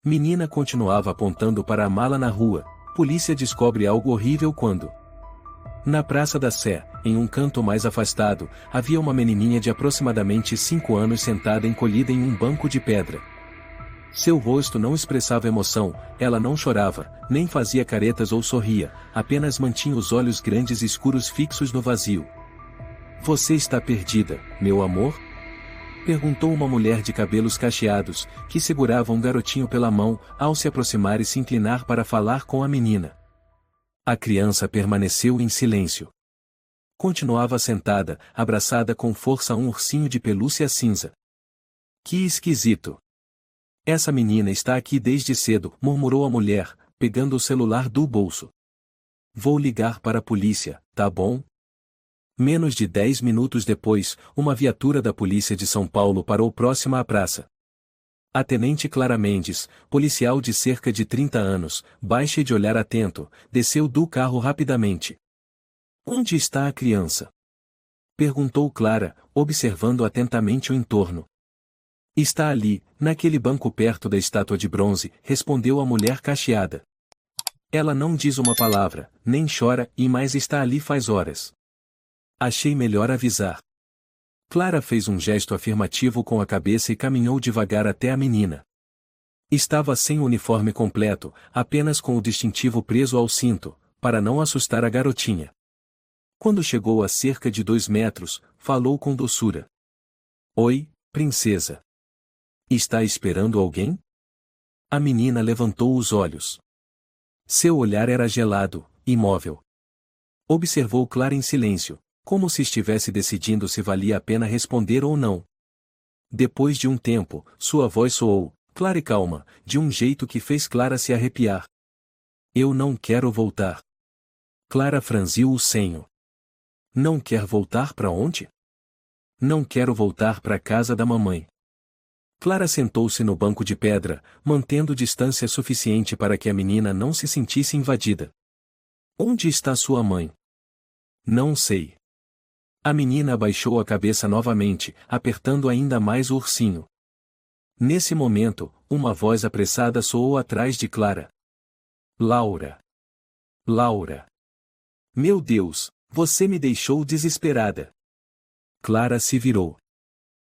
Menina continuava apontando para a mala na rua. Polícia descobre algo horrível quando... Na Praça da Sé, em um canto mais afastado, havia uma menininha de aproximadamente 5 anos sentada encolhida em um banco de pedra. Seu rosto não expressava emoção, ela não chorava, nem fazia caretas ou sorria, apenas mantinha os olhos grandes e escuros fixos no vazio. Você está perdida, meu amor? Perguntou uma mulher de cabelos cacheados, que segurava um garotinho pela mão, ao se aproximar e se inclinar para falar com a menina. A criança permaneceu em silêncio. Continuava sentada, abraçada com força a um ursinho de pelúcia cinza. Que esquisito! Essa menina está aqui desde cedo, murmurou a mulher, pegando o celular do bolso. Vou ligar para a polícia, tá bom? Menos de 10 minutos depois, uma viatura da Polícia de São Paulo parou próxima à praça. A tenente Clara Mendes, policial de cerca de 30 anos, baixa e de olhar atento, desceu do carro rapidamente. Onde está a criança? Perguntou Clara, observando atentamente o entorno. Está ali, naquele banco perto da estátua de bronze, respondeu a mulher cacheada. Ela não diz uma palavra, nem chora, e mais está ali faz horas. Achei melhor avisar. Clara fez um gesto afirmativo com a cabeça e caminhou devagar até a menina. Estava sem o uniforme completo, apenas com o distintivo preso ao cinto, para não assustar a garotinha. Quando chegou a cerca de 2 metros, falou com doçura. Oi, princesa. Está esperando alguém? A menina levantou os olhos. Seu olhar era gelado, imóvel. Observou Clara em silêncio, como se estivesse decidindo se valia a pena responder ou não. Depois de um tempo, sua voz soou, clara e calma, de um jeito que fez Clara se arrepiar. Eu não quero voltar. Clara franziu o senho. Não quer voltar para onde? Não quero voltar para a casa da mamãe. Clara sentou-se no banco de pedra, mantendo distância suficiente para que a menina não se sentisse invadida. Onde está sua mãe? Não sei. A menina abaixou a cabeça novamente, apertando ainda mais o ursinho. Nesse momento, uma voz apressada soou atrás de Clara. Laura. Laura. Meu Deus, você me deixou desesperada. Clara se virou.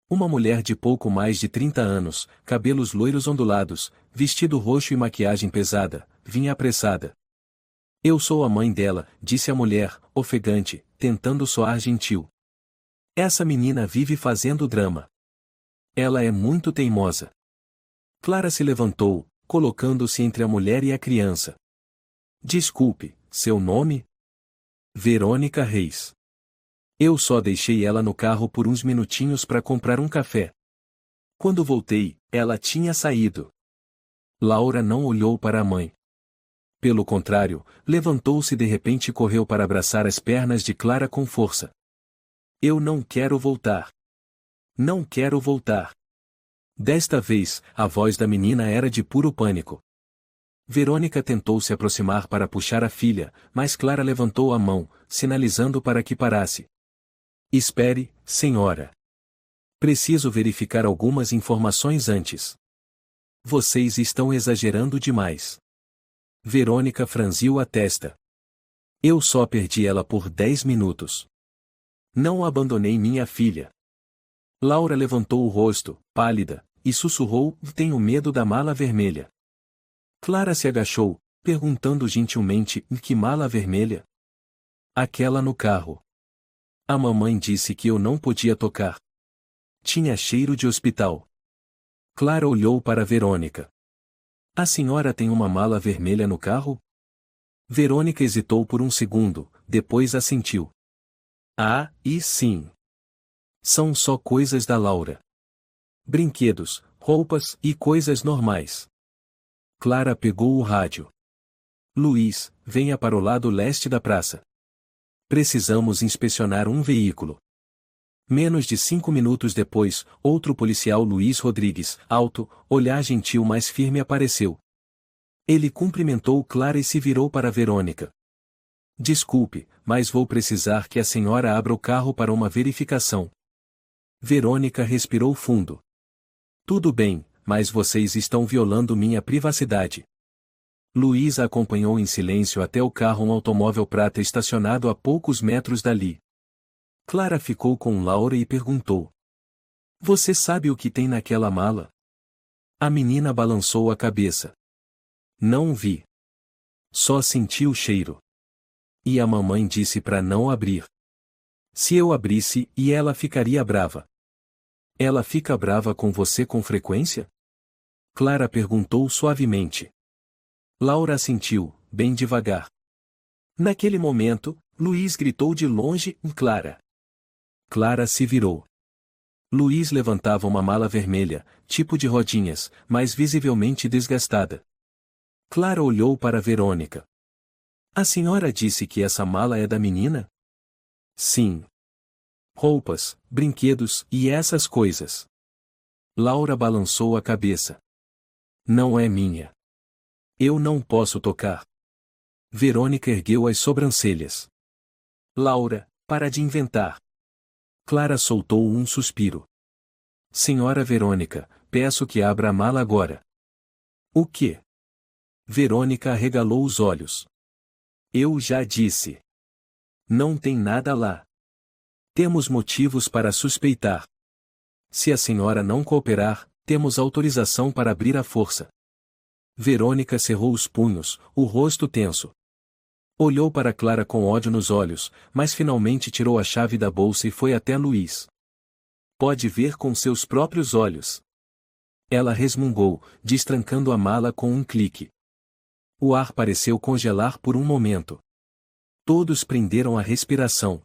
Uma mulher de pouco mais de 30 anos, cabelos loiros ondulados, vestido roxo e maquiagem pesada, vinha apressada. Eu sou a mãe dela, disse a mulher, ofegante, tentando soar gentil. Essa menina vive fazendo drama. Ela é muito teimosa. Clara se levantou, colocando-se entre a mulher e a criança. Desculpe, seu nome? Verônica Reis. Eu só deixei ela no carro por uns minutinhos para comprar um café. Quando voltei, ela tinha saído. Laura não olhou para a mãe. Pelo contrário, levantou-se de repente e correu para abraçar as pernas de Clara com força. Eu não quero voltar. Não quero voltar. Desta vez, a voz da menina era de puro pânico. Verônica tentou se aproximar para puxar a filha, mas Clara levantou a mão, sinalizando para que parasse. Espere, senhora. Preciso verificar algumas informações antes. Vocês estão exagerando demais. Verônica franziu a testa. Eu só perdi ela por 10 minutos. Não abandonei minha filha. Laura levantou o rosto, pálida, e sussurrou, tenho medo da mala vermelha. Clara se agachou, perguntando gentilmente, que mala vermelha? Aquela no carro. A mamãe disse que eu não podia tocar. Tinha cheiro de hospital. Clara olhou para Verônica. A senhora tem uma mala vermelha no carro? Verônica hesitou por um segundo, depois assentiu. Ah, e sim. São só coisas da Laura. Brinquedos, roupas e coisas normais. Clara pegou o rádio. Luiz, venha para o lado leste da praça. Precisamos inspecionar um veículo. Menos de 5 minutos depois, outro policial Luiz Rodrigues, alto, olhar gentil mais firme apareceu. Ele cumprimentou Clara e se virou para Verônica. Desculpe, mas vou precisar que a senhora abra o carro para uma verificação. Verônica respirou fundo. Tudo bem, mas vocês estão violando minha privacidade. Luiz a acompanhou em silêncio até o carro, um automóvel prata estacionado a poucos metros dali. Clara ficou com Laura e perguntou: Você sabe o que tem naquela mala? A menina balançou a cabeça. Não vi. Só senti o cheiro. E a mamãe disse para não abrir. Se eu abrisse, e ela ficaria brava. Ela fica brava com você com frequência? Clara perguntou suavemente. Laura assentiu, bem devagar. Naquele momento, Luiz gritou de longe: Clara! Clara se virou. Luiz levantava uma mala vermelha, tipo de rodinhas, mas visivelmente desgastada. Clara olhou para Verônica. A senhora disse que essa mala é da menina? Sim. Roupas, brinquedos e essas coisas. Laura balançou a cabeça. Não é minha. Eu não posso tocar. Verônica ergueu as sobrancelhas. Laura, para de inventar. Clara soltou um suspiro. Senhora Verônica, peço que abra a mala agora. O quê? Verônica arregalou os olhos. Eu já disse. Não tem nada lá. Temos motivos para suspeitar. Se a senhora não cooperar, temos autorização para abrir à força. Verônica cerrou os punhos, o rosto tenso. Olhou para Clara com ódio nos olhos, mas finalmente tirou a chave da bolsa e foi até Luiz. Pode ver com seus próprios olhos. Ela resmungou, destrancando a mala com um clique. O ar pareceu congelar por um momento. Todos prenderam a respiração.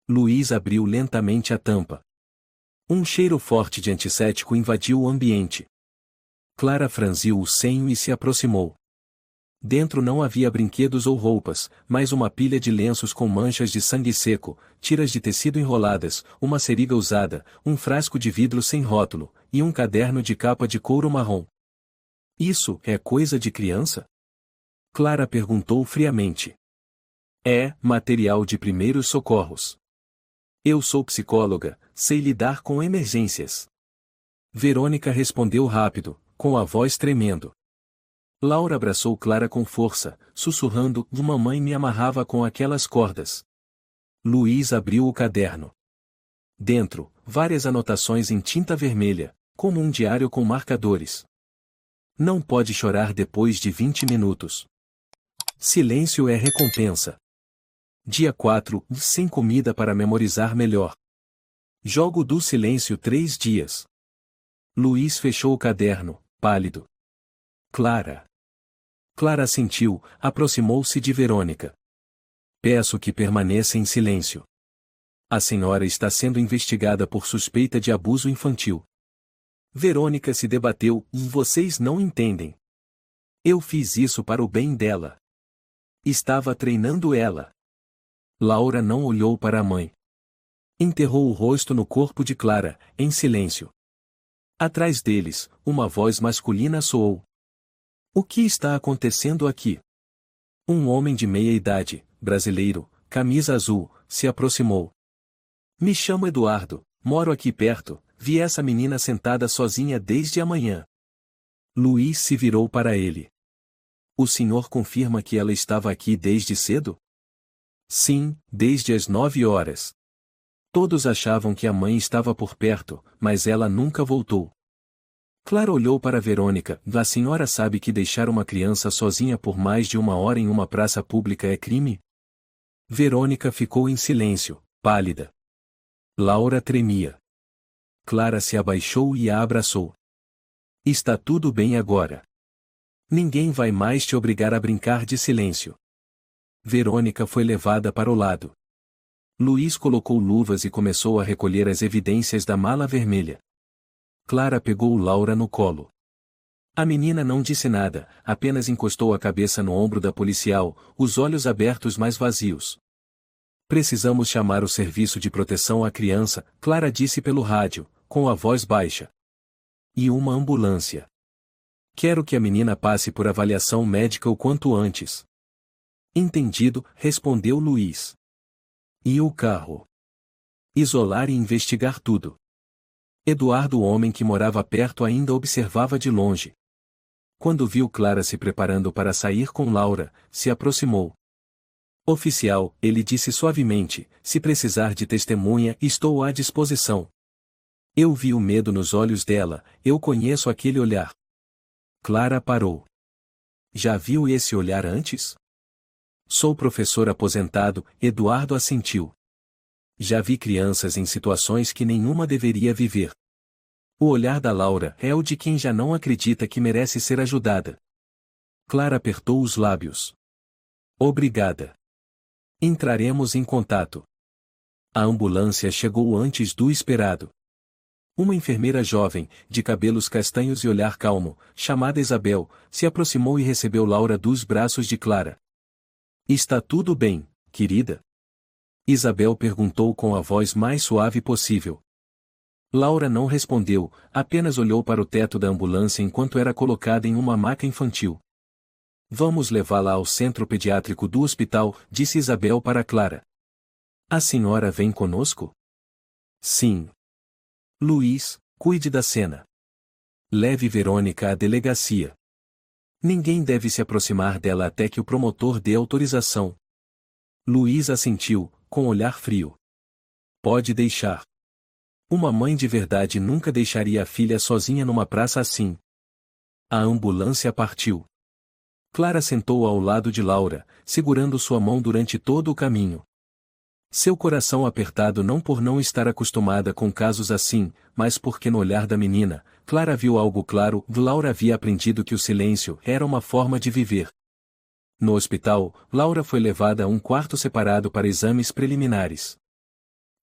Luiz abriu lentamente a tampa. Um cheiro forte de antisséptico invadiu o ambiente. Clara franziu o senho e se aproximou. Dentro não havia brinquedos ou roupas, mas uma pilha de lenços com manchas de sangue seco, tiras de tecido enroladas, uma seringa usada, um frasco de vidro sem rótulo, e um caderno de capa de couro marrom. Isso é coisa de criança? Clara perguntou friamente. É material de primeiros socorros. Eu sou psicóloga, sei lidar com emergências. Verônica respondeu rápido, com a voz tremendo. Laura abraçou Clara com força, sussurrando: Mamãe me amarrava com aquelas cordas. Luiz abriu o caderno. Dentro, várias anotações em tinta vermelha, como um diário com marcadores. Não pode chorar depois de 20 minutos. Silêncio é recompensa. Dia 4, sem comida para memorizar melhor. Jogo do silêncio 3 dias. Luiz fechou o caderno, pálido. Clara. Clara assentiu, aproximou-se de Verônica. Peço que permaneça em silêncio. A senhora está sendo investigada por suspeita de abuso infantil. Verônica se debateu: Vocês não entendem. Eu fiz isso para o bem dela. Estava treinando ela. Laura não olhou para a mãe. Enterrou o rosto no corpo de Clara, em silêncio. Atrás deles, uma voz masculina soou. O que está acontecendo aqui? Um homem de meia idade, brasileiro, camisa azul, se aproximou. Me chamo Eduardo, moro aqui perto, vi essa menina sentada sozinha desde a manhã. Luiz se virou para ele. O senhor confirma que ela estava aqui desde cedo? Sim, desde as 9 horas. Todos achavam que a mãe estava por perto, mas ela nunca voltou. Clara olhou para Verônica. A senhora sabe que deixar uma criança sozinha por mais de 1 hora em uma praça pública é crime? Verônica ficou em silêncio, pálida. Laura tremia. Clara se abaixou e a abraçou. Está tudo bem agora. Ninguém vai mais te obrigar a brincar de silêncio. Verônica foi levada para o lado. Luiz colocou luvas e começou a recolher as evidências da mala vermelha. Clara pegou Laura no colo. A menina não disse nada, apenas encostou a cabeça no ombro da policial, os olhos abertos mas vazios. Precisamos chamar o serviço de proteção à criança, Clara disse pelo rádio, com a voz baixa. E uma ambulância. Quero que a menina passe por avaliação médica o quanto antes. Entendido, respondeu Luiz. E o carro? Isolar e investigar tudo. Eduardo, o homem que morava perto, ainda observava de longe. Quando viu Clara se preparando para sair com Laura, se aproximou. Oficial, ele disse suavemente, se precisar de testemunha, estou à disposição. Eu vi o medo nos olhos dela, eu conheço aquele olhar. Clara parou. Já viu esse olhar antes? Sou professor aposentado, Eduardo assentiu. Já vi crianças em situações que nenhuma deveria viver. O olhar da Laura é o de quem já não acredita que merece ser ajudada. Clara apertou os lábios. Obrigada. Entraremos em contato. A ambulância chegou antes do esperado. Uma enfermeira jovem, de cabelos castanhos e olhar calmo, chamada Isabel, se aproximou e recebeu Laura dos braços de Clara. Está tudo bem, querida? Isabel perguntou com a voz mais suave possível. Laura não respondeu, apenas olhou para o teto da ambulância enquanto era colocada em uma maca infantil. Vamos levá-la ao centro pediátrico do hospital, disse Isabel para Clara. A senhora vem conosco? Sim. Luiz, cuide da cena. Leve Verônica à delegacia. Ninguém deve se aproximar dela até que o promotor dê autorização. Luiz assentiu, com olhar frio. Pode deixar. Uma mãe de verdade nunca deixaria a filha sozinha numa praça assim. A ambulância partiu. Clara sentou ao lado de Laura, segurando sua mão durante todo o caminho. Seu coração apertado não por não estar acostumada com casos assim, mas porque no olhar da menina, Clara viu algo claro. Laura havia aprendido que o silêncio era uma forma de viver. No hospital, Laura foi levada a um quarto separado para exames preliminares.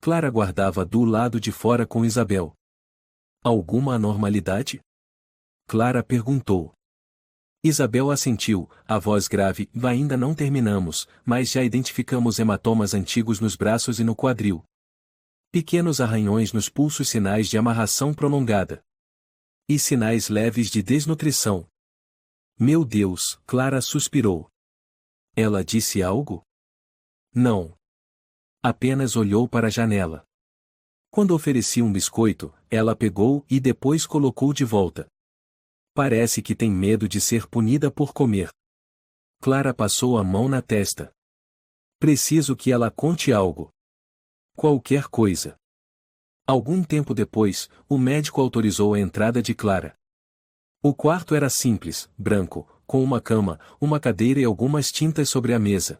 Clara aguardava do lado de fora com Isabel. Alguma anormalidade? Clara perguntou. Isabel assentiu, a voz grave, ainda não terminamos, mas já identificamos hematomas antigos nos braços e no quadril. Pequenos arranhões nos pulsos, sinais de amarração prolongada. E sinais leves de desnutrição. Meu Deus, Clara suspirou. Ela disse algo? Não. Apenas olhou para a janela. Quando ofereci um biscoito, ela pegou e depois colocou de volta. Parece que tem medo de ser punida por comer. Clara passou a mão na testa. Preciso que ela conte algo. Qualquer coisa. Algum tempo depois, o médico autorizou a entrada de Clara. O quarto era simples, branco, com uma cama, uma cadeira e algumas tintas sobre a mesa.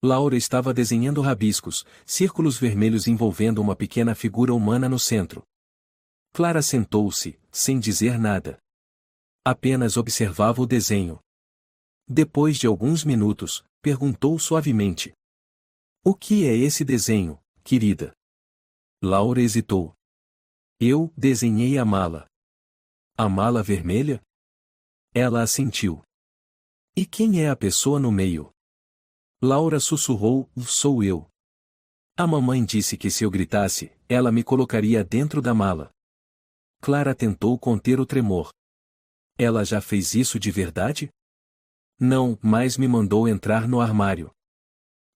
Laura estava desenhando rabiscos, círculos vermelhos envolvendo uma pequena figura humana no centro. Clara sentou-se, sem dizer nada. Apenas observava o desenho. Depois de alguns minutos, perguntou suavemente. O que é esse desenho, querida? Laura hesitou. Eu desenhei a mala. A mala vermelha? Ela assentiu. E quem é a pessoa no meio? Laura sussurrou, sou eu. A mamãe disse que se eu gritasse, ela me colocaria dentro da mala. Clara tentou conter o tremor. Ela já fez isso de verdade? Não, mas me mandou entrar no armário.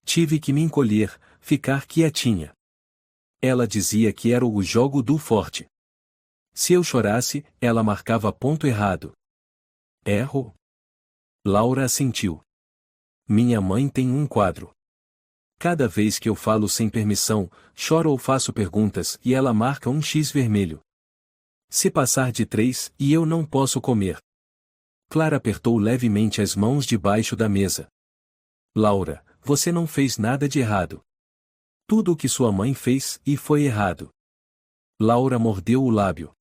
Tive que me encolher, ficar quietinha. Ela dizia que era o jogo do forte. Se eu chorasse, ela marcava ponto errado. Erro? Laura assentiu. Minha mãe tem um quadro. Cada vez que eu falo sem permissão, choro ou faço perguntas e ela marca um X vermelho. Se passar de 3, e eu não posso comer. Clara apertou levemente as mãos debaixo da mesa. Laura, você não fez nada de errado. Tudo o que sua mãe fez, e foi errado. Laura mordeu o lábio.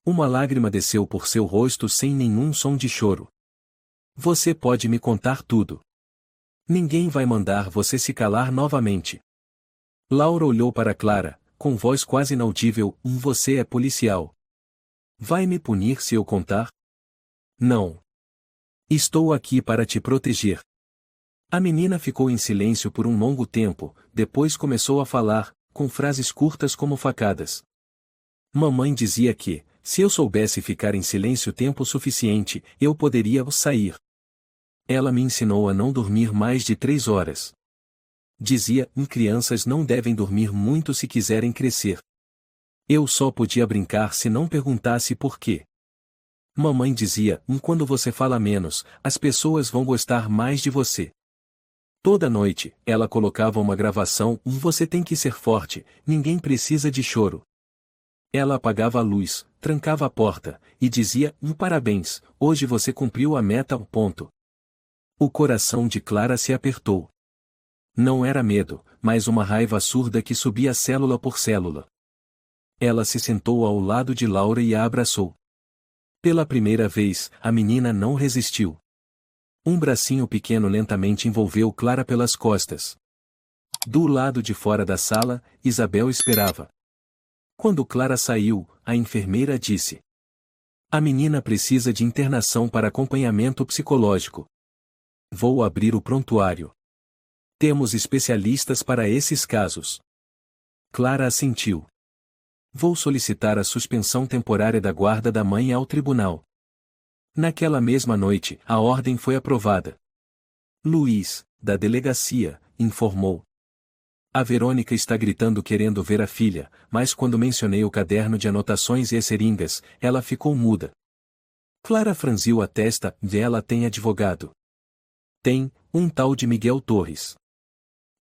Uma lágrima desceu por seu rosto sem nenhum som de choro. Você pode me contar tudo. Ninguém vai mandar você se calar novamente. Laura olhou para Clara, com voz quase inaudível, você é policial. Vai me punir se eu contar? Não. Estou aqui para te proteger. A menina ficou em silêncio por um longo tempo, depois começou a falar, com frases curtas como facadas. Mamãe dizia que, se eu soubesse ficar em silêncio tempo suficiente, eu poderia sair. Ela me ensinou a não dormir mais de 3 horas. Dizia, crianças não devem dormir muito se quiserem crescer. Eu só podia brincar se não perguntasse por quê. Mamãe dizia, quando você fala menos, as pessoas vão gostar mais de você. Toda noite, ela colocava uma gravação, você tem que ser forte, ninguém precisa de choro. Ela apagava a luz, trancava a porta, e dizia, parabéns, hoje você cumpriu a meta, ponto. O coração de Clara se apertou. Não era medo, mas uma raiva surda que subia célula por célula. Ela se sentou ao lado de Laura e a abraçou. Pela primeira vez, a menina não resistiu. Um bracinho pequeno lentamente envolveu Clara pelas costas. Do lado de fora da sala, Isabel esperava. Quando Clara saiu, a enfermeira disse: a menina precisa de internação para acompanhamento psicológico. Vou abrir o prontuário. Temos especialistas para esses casos. Clara assentiu. Vou solicitar a suspensão temporária da guarda da mãe ao tribunal. Naquela mesma noite, a ordem foi aprovada. Luiz, da delegacia, informou. A Verônica está gritando querendo ver a filha, mas quando mencionei o caderno de anotações e as seringas, ela ficou muda. Clara franziu a testa, ela tem advogado. Tem, um tal de Miguel Torres.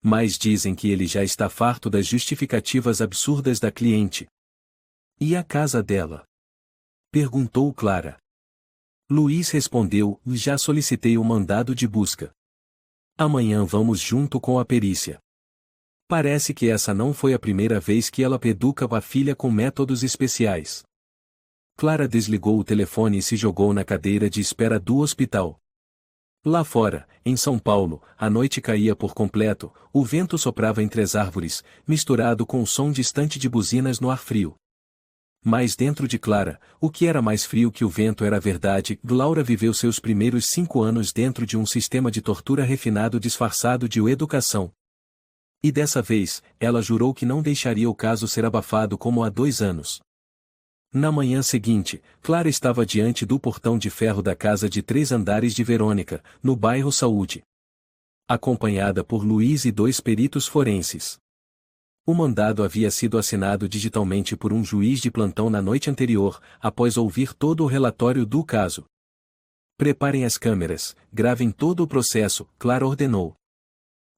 Mas dizem que ele já está farto das justificativas absurdas da cliente. E a casa dela? Perguntou Clara. Luiz respondeu, já solicitei o mandado de busca. Amanhã vamos junto com a perícia. Parece que essa não foi a primeira vez que ela educa a filha com métodos especiais. Clara desligou o telefone e se jogou na cadeira de espera do hospital. Lá fora, em São Paulo, a noite caía por completo, o vento soprava entre as árvores, misturado com o som distante de buzinas no ar frio. Mas dentro de Clara, o que era mais frio que o vento era a verdade. Laura viveu seus primeiros 5 anos dentro de um sistema de tortura refinado disfarçado de educação. E dessa vez, ela jurou que não deixaria o caso ser abafado como há 2 anos. Na manhã seguinte, Clara estava diante do portão de ferro da casa de 3 andares de Verônica, no bairro Saúde. Acompanhada por Luiz e 2 peritos forenses. O mandado havia sido assinado digitalmente por um juiz de plantão na noite anterior, após ouvir todo o relatório do caso. Preparem as câmeras, gravem todo o processo, Clara ordenou.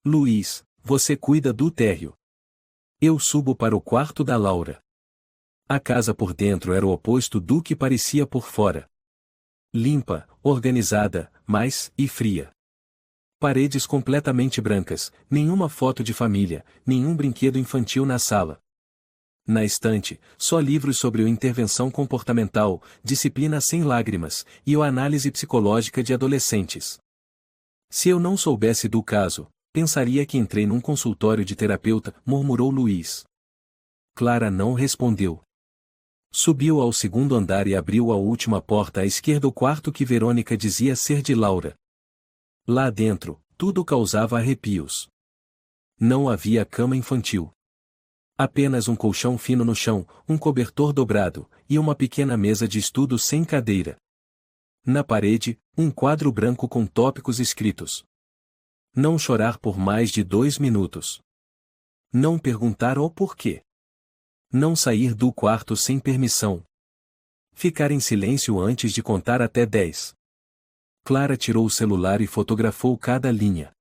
Luiz, você cuida do térreo. Eu subo para o quarto da Laura. A casa por dentro era o oposto do que parecia por fora. Limpa, organizada, mas fria. Paredes completamente brancas, nenhuma foto de família, nenhum brinquedo infantil na sala. Na estante, só livros sobre intervenção comportamental, disciplina sem lágrimas, e a análise psicológica de adolescentes. Se eu não soubesse do caso, pensaria que entrei num consultório de terapeuta, murmurou Luiz. Clara não respondeu. Subiu ao 2º andar e abriu a última porta à esquerda o quarto que Verônica dizia ser de Laura. Lá dentro, tudo causava arrepios. Não havia cama infantil. Apenas um colchão fino no chão, um cobertor dobrado, e uma pequena mesa de estudo sem cadeira. Na parede, um quadro branco com tópicos escritos. Não chorar por mais de 2 minutos. Não perguntar o porquê. Não sair do quarto sem permissão. Ficar em silêncio antes de contar até 10. Clara tirou o celular e fotografou cada linha.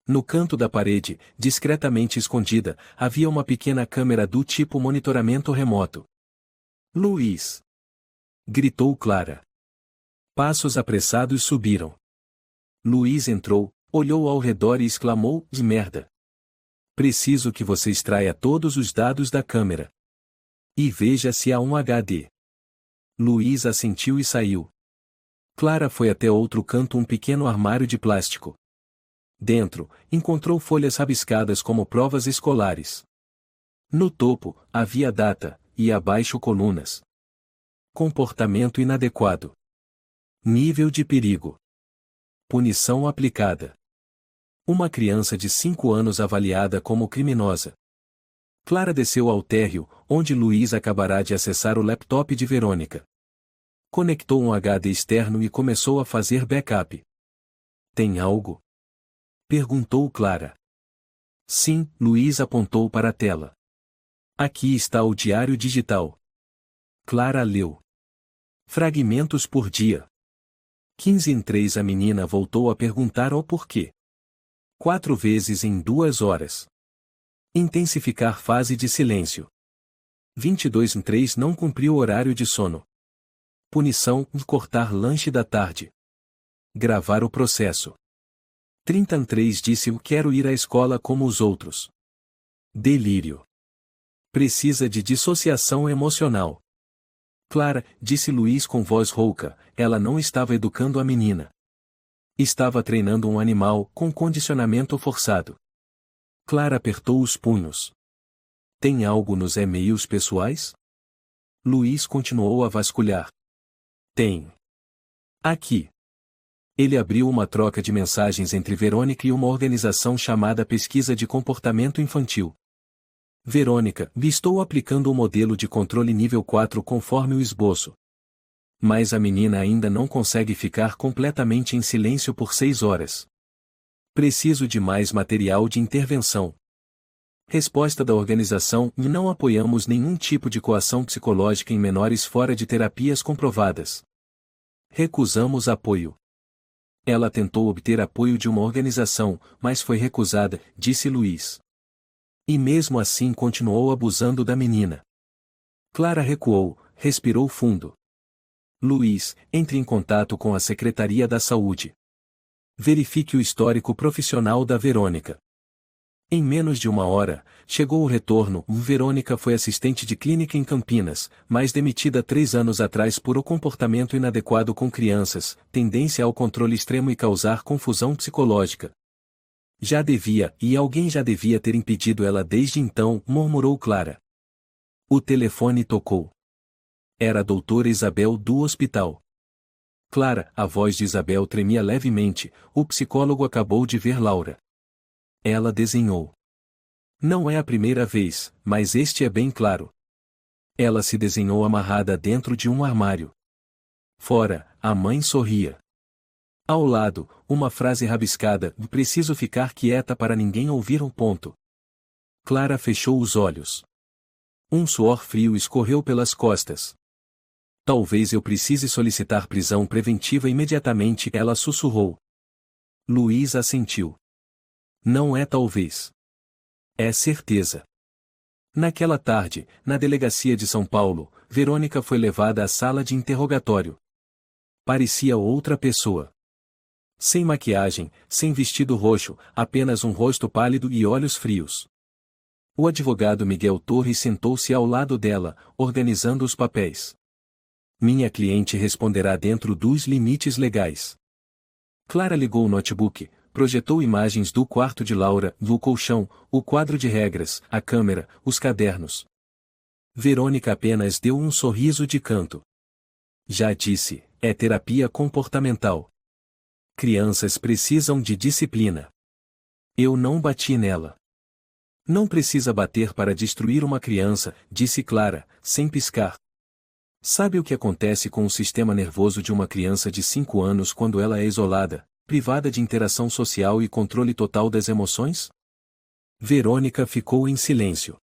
No canto da parede, discretamente escondida, havia uma pequena câmera do tipo monitoramento remoto. Luiz! Gritou Clara. Passos apressados subiram. Luiz entrou, olhou ao redor e exclamou, de merda. Preciso que você extraia todos os dados da câmera. E veja se há um HD. Luiz assentiu e saiu. Clara foi até outro canto um pequeno armário de plástico. Dentro, encontrou folhas rabiscadas como provas escolares. No topo, havia data, e abaixo colunas. Comportamento inadequado. Nível de perigo. Punição aplicada. Uma criança de 5 anos avaliada como criminosa. Clara desceu ao térreo, onde Luiz acabará de acessar o laptop de Verônica. Conectou um HD externo e começou a fazer backup. Tem algo? Perguntou Clara. Sim, Luiz apontou para a tela. Aqui está o diário digital. Clara leu. Fragmentos por dia. 15 em 3 a menina voltou a perguntar o porquê. 4 vezes em 2 horas. Intensificar fase de silêncio. 22 em 3 não cumpriu horário de sono. Punição, cortar lanche da tarde. Gravar o processo. 30 em 3 disse eu quero ir à escola como os outros. Delírio. Precisa de dissociação emocional. Clara, disse Luiz com voz rouca, ela não estava educando a menina. Estava treinando um animal com condicionamento forçado. Clara apertou os punhos. Tem algo nos e-mails pessoais? Luiz continuou a vasculhar. Tem. Aqui. Ele abriu uma troca de mensagens entre Verônica e uma organização chamada Pesquisa de Comportamento Infantil. Verônica, estou aplicando o modelo de controle nível 4 conforme o esboço. Mas a menina ainda não consegue ficar completamente em silêncio por 6 horas. Preciso de mais material de intervenção. Resposta da organização: não apoiamos nenhum tipo de coação psicológica em menores fora de terapias comprovadas. Recusamos apoio. Ela tentou obter apoio de uma organização, mas foi recusada, disse Luiz. E mesmo assim continuou abusando da menina. Clara recuou, respirou fundo. Luiz, entre em contato com a Secretaria da Saúde. Verifique o histórico profissional da Verônica. Em menos de 1 hora, chegou o retorno. Verônica foi assistente de clínica em Campinas, mas demitida 3 anos atrás por o comportamento inadequado com crianças, tendência ao controle extremo e causar confusão psicológica. Já devia, e alguém já devia ter impedido ela desde então, murmurou Clara. O telefone tocou. Era a doutora Isabel do hospital. Clara, a voz de Isabel tremia levemente, o psicólogo acabou de ver Laura. Ela desenhou. Não é a primeira vez, mas este é bem claro. Ela se desenhou amarrada dentro de um armário. Fora, a mãe sorria. Ao lado, uma frase rabiscada: preciso ficar quieta para ninguém ouvir um ponto. Clara fechou os olhos. Um suor frio escorreu pelas costas. Talvez eu precise solicitar prisão preventiva imediatamente, ela sussurrou. Luiz assentiu. Não é talvez. É certeza. Naquela tarde, na delegacia de São Paulo, Verônica foi levada à sala de interrogatório. Parecia outra pessoa. Sem maquiagem, sem vestido roxo, apenas um rosto pálido e olhos frios. O advogado Miguel Torres sentou-se ao lado dela, organizando os papéis. Minha cliente responderá dentro dos limites legais. Clara ligou o notebook, projetou imagens do quarto de Laura, do colchão, o quadro de regras, a câmera, os cadernos. Verônica apenas deu um sorriso de canto. Já disse, é terapia comportamental. Crianças precisam de disciplina. Eu não bati nela. Não precisa bater para destruir uma criança, disse Clara, sem piscar. Sabe o que acontece com o sistema nervoso de uma criança de 5 anos quando ela é isolada, privada de interação social e controle total das emoções? Verônica ficou em silêncio.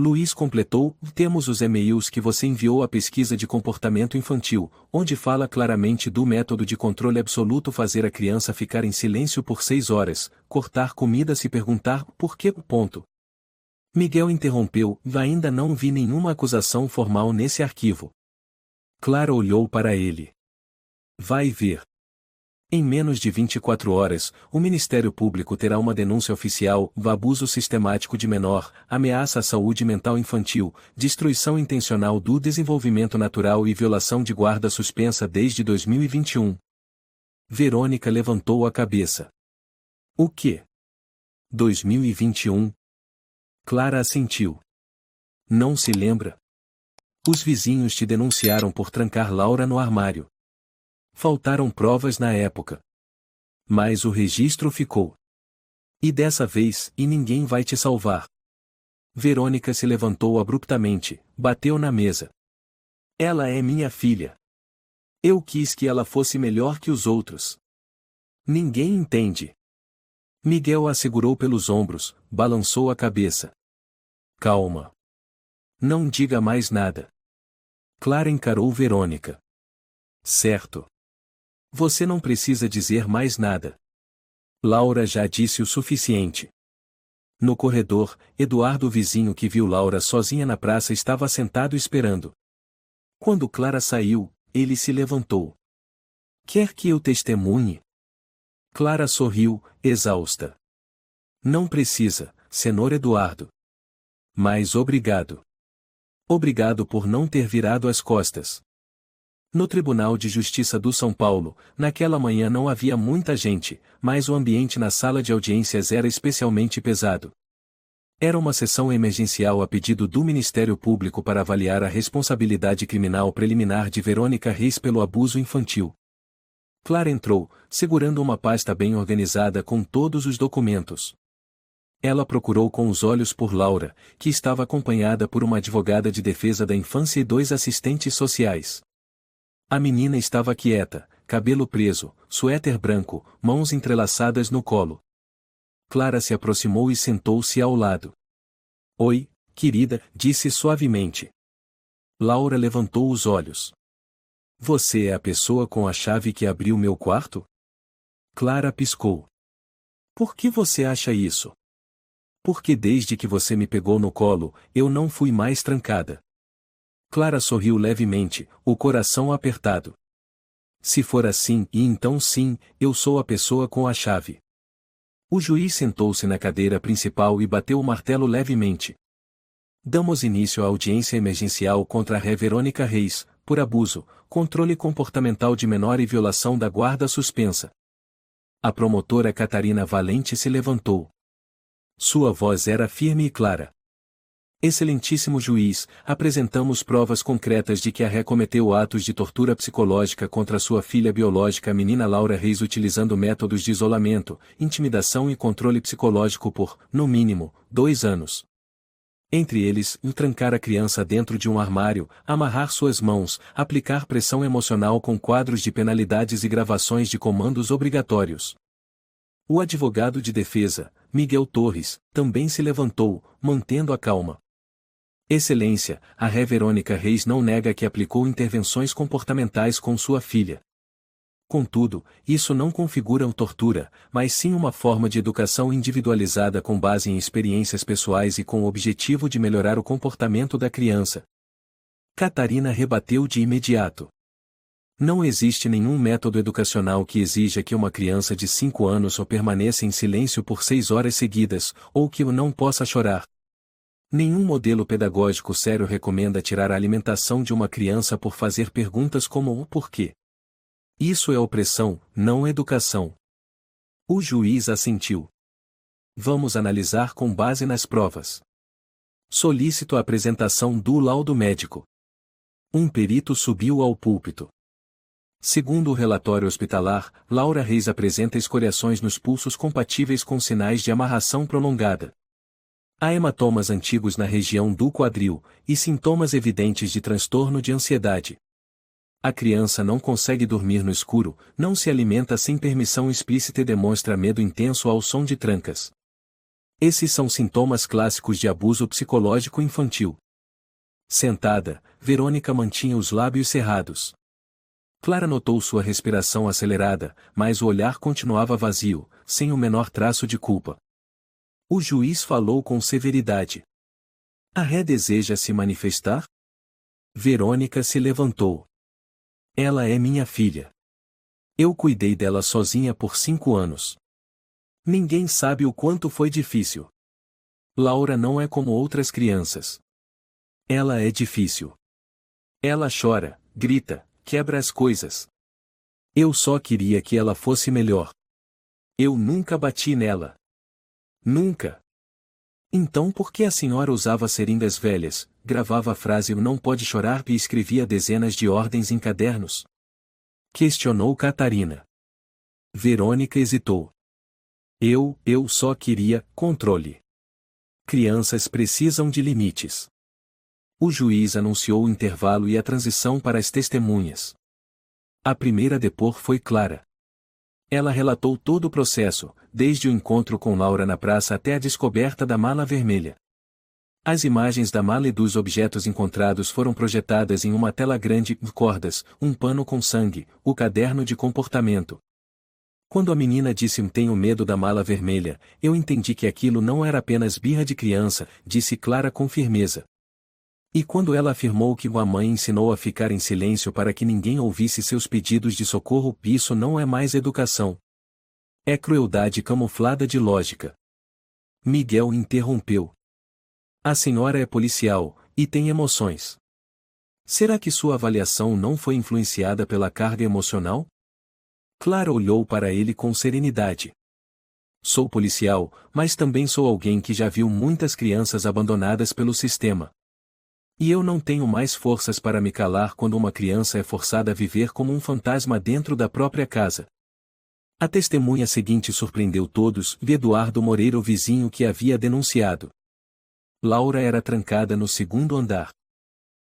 Luiz completou: temos os e-mails que você enviou à pesquisa de comportamento infantil, onde fala claramente do método de controle absoluto, fazer a criança ficar em silêncio por 6 horas, cortar comida, se perguntar por quê. Miguel interrompeu: ainda não vi nenhuma acusação formal nesse arquivo. Clara olhou para ele. Vai ver. Em menos de 24 horas, o Ministério Público terá uma denúncia oficial: abuso sistemático de menor, ameaça à saúde mental infantil, destruição intencional do desenvolvimento natural e violação de guarda suspensa desde 2021. Verônica levantou a cabeça. O quê? 2021? Clara assentiu. Não se lembra? Os vizinhos te denunciaram por trancar Laura no armário. Faltaram provas na época. Mas o registro ficou. E dessa vez, e ninguém vai te salvar. Verônica se levantou abruptamente, bateu na mesa. Ela é minha filha. Eu quis que ela fosse melhor que os outros. Ninguém entende. Miguel a segurou pelos ombros, balançou a cabeça. Calma. Não diga mais nada. Clara encarou Verônica. Certo. Você não precisa dizer mais nada. Laura já disse o suficiente. No corredor, Eduardo, o vizinho que viu Laura sozinha na praça, estava sentado esperando. Quando Clara saiu, ele se levantou. Quer que eu testemunhe? Clara sorriu, exausta. Não precisa, senhor Eduardo. Mas obrigado. Obrigado por não ter virado as costas. No Tribunal de Justiça do São Paulo, naquela manhã não havia muita gente, mas o ambiente na sala de audiências era especialmente pesado. Era uma sessão emergencial a pedido do Ministério Público para avaliar a responsabilidade criminal preliminar de Verônica Reis pelo abuso infantil. Clara entrou, segurando uma pasta bem organizada com todos os documentos. Ela procurou com os olhos por Laura, que estava acompanhada por uma advogada de defesa da infância e 2 assistentes sociais. A menina estava quieta, cabelo preso, suéter branco, mãos entrelaçadas no colo. Clara se aproximou e sentou-se ao lado. Oi, querida, disse suavemente. Laura levantou os olhos. Você é a pessoa com a chave que abriu meu quarto? Clara piscou. Por que você acha isso? Porque desde que você me pegou no colo, eu não fui mais trancada. Clara sorriu levemente, o coração apertado. Se for assim, e então sim, eu sou a pessoa com a chave. O juiz sentou-se na cadeira principal e bateu o martelo levemente. Damos início à audiência emergencial contra a ré Verônica Reis, por abuso, controle comportamental de menor e violação da guarda suspensa. A promotora Catarina Valente se levantou. Sua voz era firme e clara. Excelentíssimo juiz, apresentamos provas concretas de que a ré cometeu atos de tortura psicológica contra sua filha biológica, a menina Laura Reis, utilizando métodos de isolamento, intimidação e controle psicológico por, no mínimo, 2 anos. Entre eles, trancar a criança dentro de um armário, amarrar suas mãos, aplicar pressão emocional com quadros de penalidades e gravações de comandos obrigatórios. O advogado de defesa, Miguel Torres, também se levantou, mantendo a calma. Excelência, a ré Verônica Reis não nega que aplicou intervenções comportamentais com sua filha. Contudo, isso não configura tortura, mas sim uma forma de educação individualizada com base em experiências pessoais e com o objetivo de melhorar o comportamento da criança. Catarina rebateu de imediato. Não existe nenhum método educacional que exija que uma criança de 5 anos ou permaneça em silêncio por 6 horas seguidas, ou que não possa chorar. Nenhum modelo pedagógico sério recomenda tirar a alimentação de uma criança por fazer perguntas como o porquê. Isso é opressão, não educação. O juiz assentiu. Vamos analisar com base nas provas. Solicito a apresentação do laudo médico. Um perito subiu ao púlpito. Segundo o relatório hospitalar, Laura Reis apresenta escoriações nos pulsos compatíveis com sinais de amarração prolongada. Há hematomas antigos na região do quadril, e sintomas evidentes de transtorno de ansiedade. A criança não consegue dormir no escuro, não se alimenta sem permissão explícita e demonstra medo intenso ao som de trancas. Esses são sintomas clássicos de abuso psicológico infantil. Sentada, Verônica mantinha os lábios cerrados. Clara notou sua respiração acelerada, mas o olhar continuava vazio, sem o menor traço de culpa. O juiz falou com severidade. A ré deseja se manifestar? Verônica se levantou. Ela é minha filha. Eu cuidei dela sozinha por 5 anos. Ninguém sabe o quanto foi difícil. Laura não é como outras crianças. Ela é difícil. Ela chora, grita, quebra as coisas. Eu só queria que ela fosse melhor. Eu nunca bati nela. Nunca. Então por que a senhora usava seringas velhas, gravava a frase "não pode chorar" e escrevia dezenas de ordens em cadernos? Questionou Catarina. Verônica hesitou. Eu só queria controle. Crianças precisam de limites. O juiz anunciou o intervalo e a transição para as testemunhas. A primeira a depor foi Clara. Ela relatou todo o processo, desde o encontro com Laura na praça até a descoberta da mala vermelha. As imagens da mala e dos objetos encontrados foram projetadas em uma tela grande, cordas, um pano com sangue, o caderno de comportamento. Quando a menina disse tenho medo da mala vermelha, eu entendi que aquilo não era apenas birra de criança, disse Clara com firmeza. E quando ela afirmou que a mãe ensinou a ficar em silêncio para que ninguém ouvisse seus pedidos de socorro, isso não é mais educação. É crueldade camuflada de lógica. Miguel interrompeu. A senhora é policial, e tem emoções. Será que sua avaliação não foi influenciada pela carga emocional? Clara olhou para ele com serenidade. Sou policial, mas também sou alguém que já viu muitas crianças abandonadas pelo sistema. E eu não tenho mais forças para me calar quando uma criança é forçada a viver como um fantasma dentro da própria casa. A testemunha seguinte surpreendeu todos, Eduardo Moreira, o vizinho que havia denunciado. Laura era trancada no segundo andar.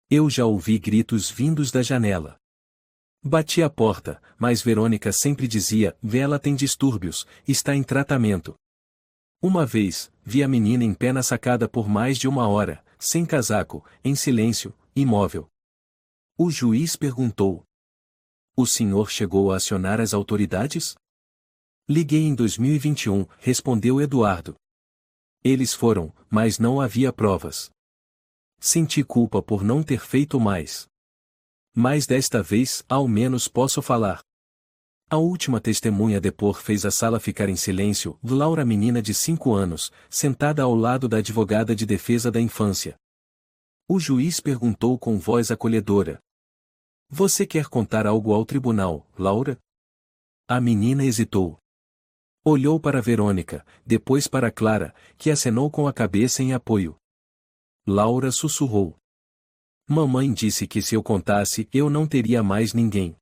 Eu já ouvi gritos vindos da janela. Bati a porta, mas Verônica sempre dizia, ela tem distúrbios, está em tratamento. Uma vez, vi a menina em pé na sacada por mais de 1 hora, sem casaco, em silêncio, imóvel. O juiz perguntou. O senhor chegou a acionar as autoridades? Liguei em 2021, respondeu Eduardo. Eles foram, mas não havia provas. Senti culpa por não ter feito mais. Mas desta vez, ao menos posso falar. A última testemunha a depor fez a sala ficar em silêncio, Laura, menina de 5 anos, sentada ao lado da advogada de defesa da infância. O juiz perguntou com voz acolhedora. Você quer contar algo ao tribunal, Laura? A menina hesitou. Olhou para Verônica, depois para Clara, que acenou com a cabeça em apoio. Laura sussurrou. Mamãe disse que se eu contasse, eu não teria mais ninguém.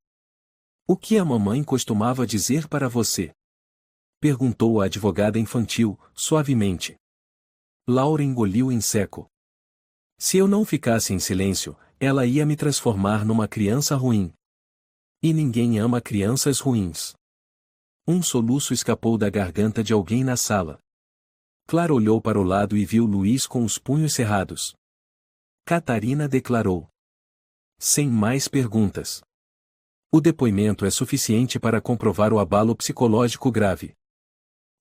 O que a mamãe costumava dizer para você? Perguntou a advogada infantil, suavemente. Laura engoliu em seco. Se eu não ficasse em silêncio, ela ia me transformar numa criança ruim. E ninguém ama crianças ruins. Um soluço escapou da garganta de alguém na sala. Clara olhou para o lado e viu Luiz com os punhos cerrados. Catarina declarou. Sem mais perguntas. O depoimento é suficiente para comprovar o abalo psicológico grave.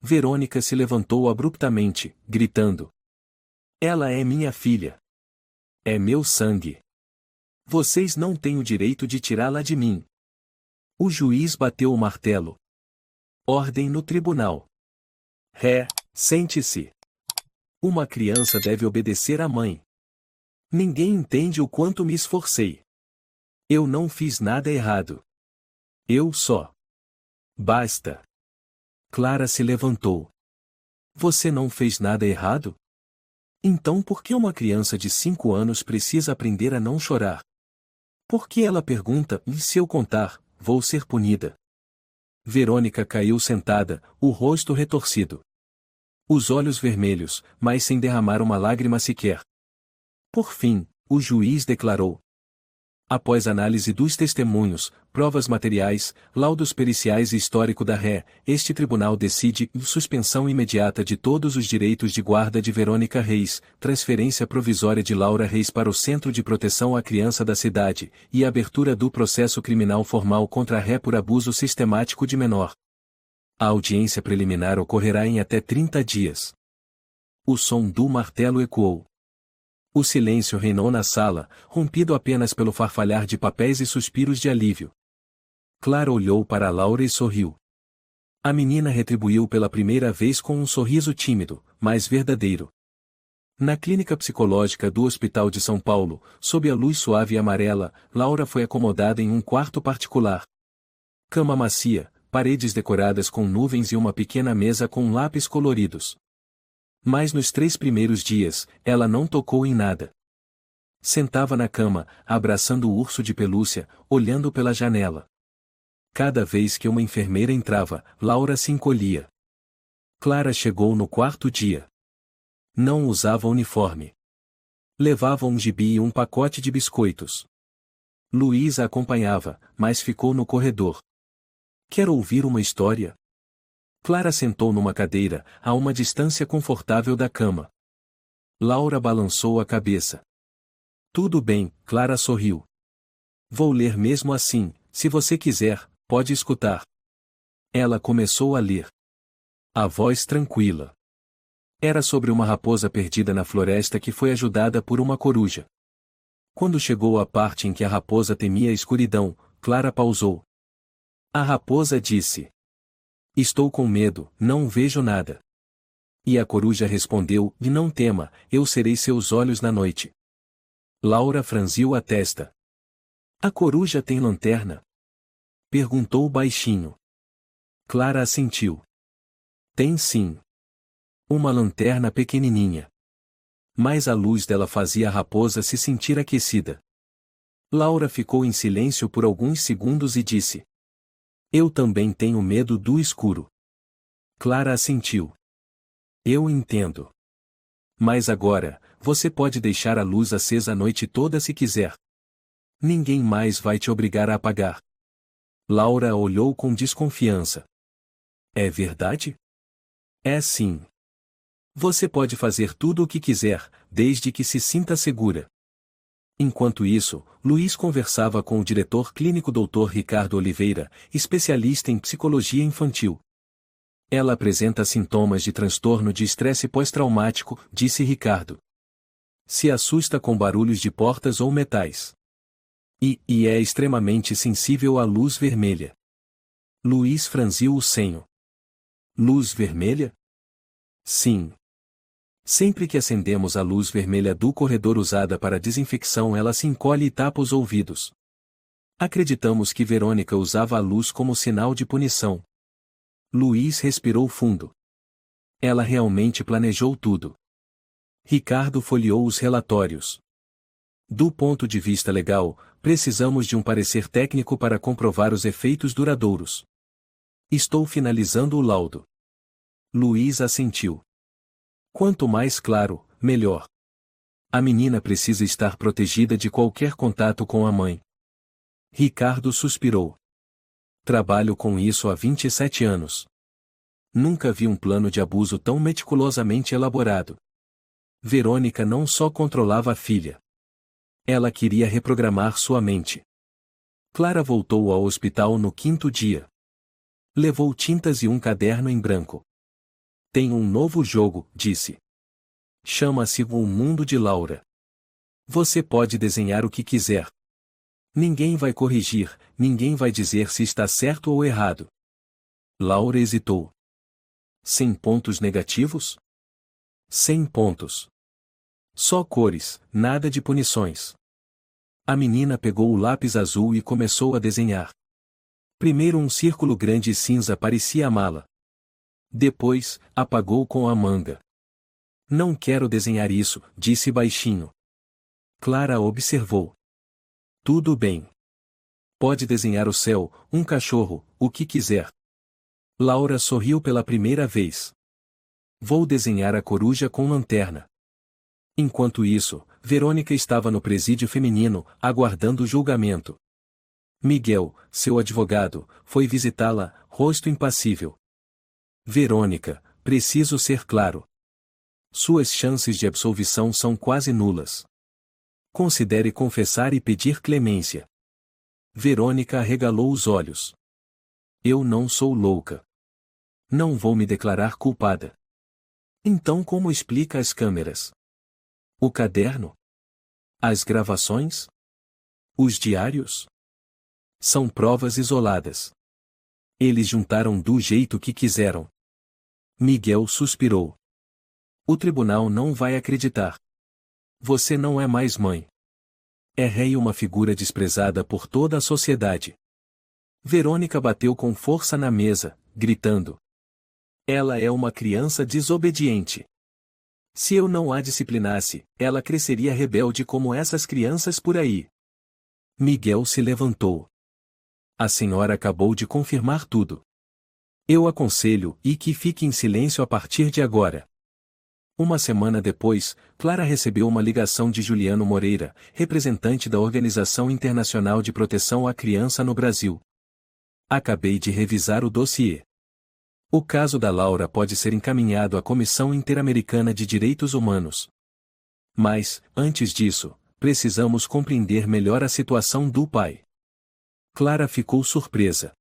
Verônica se levantou abruptamente, gritando. Ela é minha filha. É meu sangue. Vocês não têm o direito de tirá-la de mim. O juiz bateu o martelo. Ordem no tribunal. Ré, sente-se. Uma criança deve obedecer à mãe. Ninguém entende o quanto me esforcei. Eu não fiz nada errado. Eu só. Basta. Clara se levantou. Você não fez nada errado? Então por que uma criança de 5 anos precisa aprender a não chorar? Por que ela pergunta, e se eu contar, vou ser punida? Verônica caiu sentada, o rosto retorcido. Os olhos vermelhos, mas sem derramar uma lágrima sequer. Por fim, o juiz declarou. Após análise dos testemunhos, provas materiais, laudos periciais e histórico da ré, este tribunal decide suspensão imediata de todos os direitos de guarda de Verônica Reis, transferência provisória de Laura Reis para o Centro de Proteção à Criança da cidade, e abertura do processo criminal formal contra a ré por abuso sistemático de menor. A audiência preliminar ocorrerá em até 30 dias. O som do martelo ecoou. O silêncio reinou na sala, rompido apenas pelo farfalhar de papéis e suspiros de alívio. Clara olhou para Laura e sorriu. A menina retribuiu pela primeira vez com um sorriso tímido, mas verdadeiro. Na clínica psicológica do Hospital de São Paulo, sob a luz suave e amarela, Laura foi acomodada em um quarto particular. Cama macia, paredes decoradas com nuvens e uma pequena mesa com lápis coloridos. Mas nos 3 primeiros dias, ela não tocou em nada. Sentava na cama, abraçando o urso de pelúcia, olhando pela janela. Cada vez que uma enfermeira entrava, Laura se encolhia. Clara chegou no 4º dia. Não usava uniforme. Levava um gibi e um pacote de biscoitos. Luiz a acompanhava, mas ficou no corredor. Quer ouvir uma história? Clara sentou numa cadeira, a uma distância confortável da cama. Laura balançou a cabeça. Tudo bem, Clara sorriu. Vou ler mesmo assim, se você quiser, pode escutar. Ela começou a ler. A voz tranquila. Era sobre uma raposa perdida na floresta que foi ajudada por uma coruja. Quando chegou à parte em que a raposa temia a escuridão, Clara pausou. A raposa disse: Estou com medo, não vejo nada. E a coruja respondeu: E não tema, eu serei seus olhos na noite. Laura franziu a testa. A coruja tem lanterna? Perguntou baixinho. Clara assentiu. Tem sim. Uma lanterna pequenininha. Mas a luz dela fazia a raposa se sentir aquecida. Laura ficou em silêncio por alguns segundos e disse: Eu também tenho medo do escuro. Clara assentiu. Eu entendo. Mas agora, você pode deixar a luz acesa a noite toda se quiser. Ninguém mais vai te obrigar a apagar. Laura olhou com desconfiança. É verdade? É sim. Você pode fazer tudo o que quiser, desde que se sinta segura. Enquanto isso, Luiz conversava com o diretor clínico Dr. Ricardo Oliveira, especialista em psicologia infantil. Ela apresenta sintomas de transtorno de estresse pós-traumático, disse Ricardo. Se assusta com barulhos de portas ou metais. E é extremamente sensível à luz vermelha. Luiz franziu o senho. Luz vermelha? Sim. Sempre que acendemos a luz vermelha do corredor usada para desinfecção, ela se encolhe e tapa os ouvidos. Acreditamos que Verônica usava a luz como sinal de punição. Luiz respirou fundo. Ela realmente planejou tudo. Ricardo folheou os relatórios. Do ponto de vista legal, precisamos de um parecer técnico para comprovar os efeitos duradouros. Estou finalizando o laudo. Luiz assentiu. Quanto mais claro, melhor. A menina precisa estar protegida de qualquer contato com a mãe. Ricardo suspirou. Trabalho com isso há 27 anos. Nunca vi um plano de abuso tão meticulosamente elaborado. Verônica não só controlava a filha. Ela queria reprogramar sua mente. Clara voltou ao hospital no 5º dia. Levou tintas e um caderno em branco. Tem um novo jogo, disse. Chama-se O Mundo de Laura. Você pode desenhar o que quiser. Ninguém vai corrigir, ninguém vai dizer se está certo ou errado. Laura hesitou. 100 pontos negativos? 100 pontos. Só cores, nada de punições. A menina pegou o lápis azul e começou a desenhar. Primeiro um círculo grande e cinza parecia a mala. Depois, apagou com a manga. Não quero desenhar isso, disse baixinho. Clara observou. Tudo bem. Pode desenhar o céu, um cachorro, o que quiser. Laura sorriu pela primeira vez. Vou desenhar a coruja com lanterna. Enquanto isso, Verônica estava no presídio feminino, aguardando o julgamento. Miguel, seu advogado, foi visitá-la, rosto impassível. Verônica, preciso ser claro. Suas chances de absolvição são quase nulas. Considere confessar e pedir clemência. Verônica arregalou os olhos. Eu não sou louca. Não vou me declarar culpada. Então como explica as câmeras? O caderno? As gravações? Os diários? São provas isoladas. Eles juntaram do jeito que quiseram. Miguel suspirou. O tribunal não vai acreditar. Você não é mais mãe. É rei, uma figura desprezada por toda a sociedade. Verônica bateu com força na mesa, gritando. Ela é uma criança desobediente. Se eu não a disciplinasse, ela cresceria rebelde como essas crianças por aí. Miguel se levantou. A senhora acabou de confirmar tudo. Eu aconselho que fique em silêncio a partir de agora. Uma semana depois, Clara recebeu uma ligação de Juliano Moreira, representante da Organização Internacional de Proteção à Criança no Brasil. Acabei de revisar o dossiê. O caso da Laura pode ser encaminhado à Comissão Interamericana de Direitos Humanos. Mas, antes disso, precisamos compreender melhor a situação do pai. Clara ficou surpresa.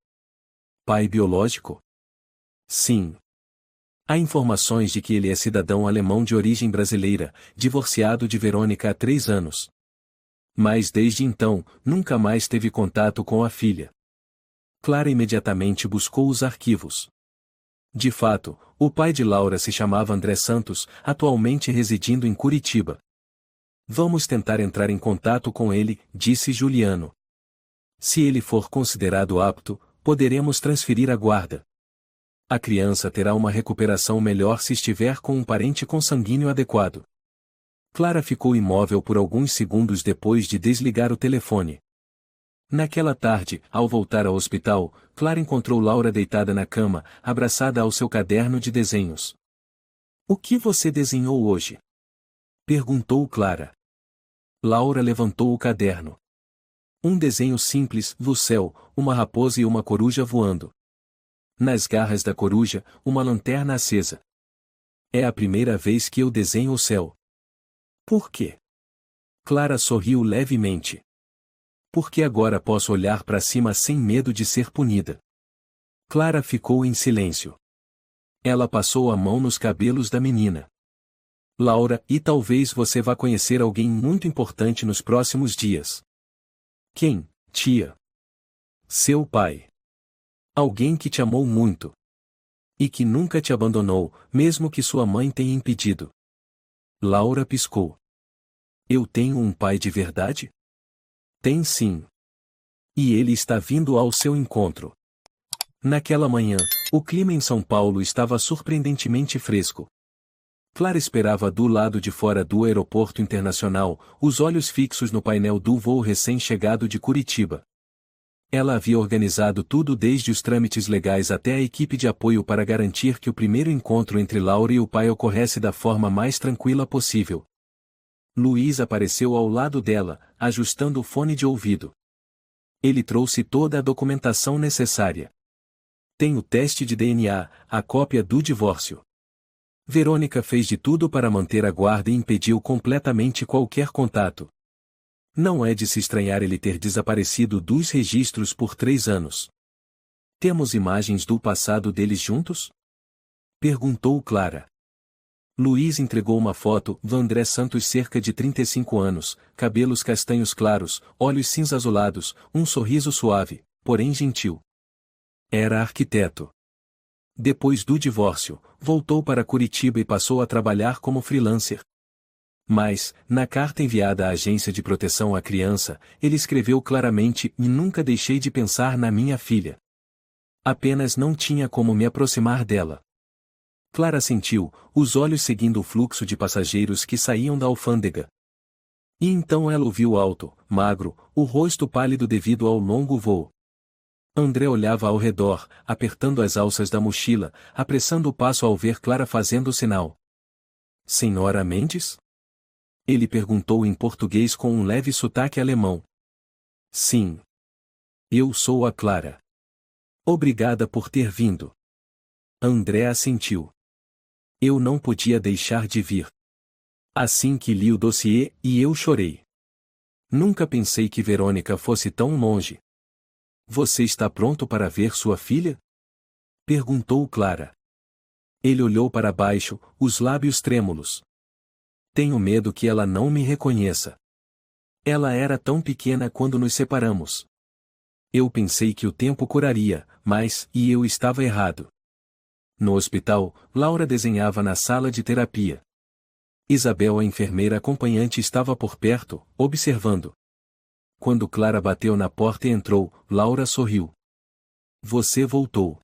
Pai biológico? Sim. Há informações de que ele é cidadão alemão de origem brasileira, divorciado de Verônica há 3 anos. Mas desde então, nunca mais teve contato com a filha. Clara imediatamente buscou os arquivos. De fato, o pai de Laura se chamava André Santos, atualmente residindo em Curitiba. Vamos tentar entrar em contato com ele, disse Juliano. Se ele for considerado apto, poderemos transferir a guarda. A criança terá uma recuperação melhor se estiver com um parente consanguíneo adequado. Clara ficou imóvel por alguns segundos depois de desligar o telefone. Naquela tarde, ao voltar ao hospital, Clara encontrou Laura deitada na cama, abraçada ao seu caderno de desenhos. "O que você desenhou hoje?" perguntou Clara. Laura levantou o caderno. Um desenho simples, do céu, uma raposa e uma coruja voando. Nas garras da coruja, uma lanterna acesa. É a primeira vez que eu desenho o céu. Por quê? Clara sorriu levemente. Porque agora posso olhar para cima sem medo de ser punida. Clara ficou em silêncio. Ela passou a mão nos cabelos da menina. Laura, e talvez você vá conhecer alguém muito importante nos próximos dias. Quem, tia? Seu pai. Alguém que te amou muito. E que nunca te abandonou, mesmo que sua mãe tenha impedido. Laura piscou. Eu tenho um pai de verdade? Tem sim. E ele está vindo ao seu encontro. Naquela manhã, o clima em São Paulo estava surpreendentemente fresco. Clara esperava do lado de fora do aeroporto internacional, os olhos fixos no painel do voo recém-chegado de Curitiba. Ela havia organizado tudo desde os trâmites legais até a equipe de apoio para garantir que o primeiro encontro entre Laura e o pai ocorresse da forma mais tranquila possível. Luiz apareceu ao lado dela, ajustando o fone de ouvido. Ele trouxe toda a documentação necessária. Tem o teste de DNA, a cópia do divórcio. Verônica fez de tudo para manter a guarda e impediu completamente qualquer contato. Não é de se estranhar ele ter desaparecido dos registros por 3 anos. Temos imagens do passado deles juntos? Perguntou Clara. Luiz entregou uma foto do André Santos, cerca de 35 anos, cabelos castanhos claros, olhos cinza azulados, um sorriso suave, porém gentil. Era arquiteto. Depois do divórcio, voltou para Curitiba e passou a trabalhar como freelancer. Mas, na carta enviada à Agência de Proteção à Criança, ele escreveu claramente: "E nunca deixei de pensar na minha filha. Apenas não tinha como me aproximar dela." Clara sentiu, os olhos seguindo o fluxo de passageiros que saíam da alfândega. E então ela o viu alto, magro, o rosto pálido devido ao longo voo. André olhava ao redor, apertando as alças da mochila, apressando o passo ao ver Clara fazendo o sinal. "Senhora Mendes?" Ele perguntou em português com um leve sotaque alemão. "Sim. Eu sou a Clara. Obrigada por ter vindo." André assentiu. "Eu não podia deixar de vir. Assim que li o dossiê, e eu chorei. Nunca pensei que Verônica fosse tão longe." "Você está pronto para ver sua filha?" perguntou Clara. Ele olhou para baixo, os lábios trêmulos. "Tenho medo que ela não me reconheça. Ela era tão pequena quando nos separamos. Eu pensei que o tempo curaria, mas, e eu estava errado." No hospital, Laura desenhava na sala de terapia. Isabel, a enfermeira acompanhante, estava por perto, observando. Quando Clara bateu na porta e entrou, Laura sorriu. "Você voltou.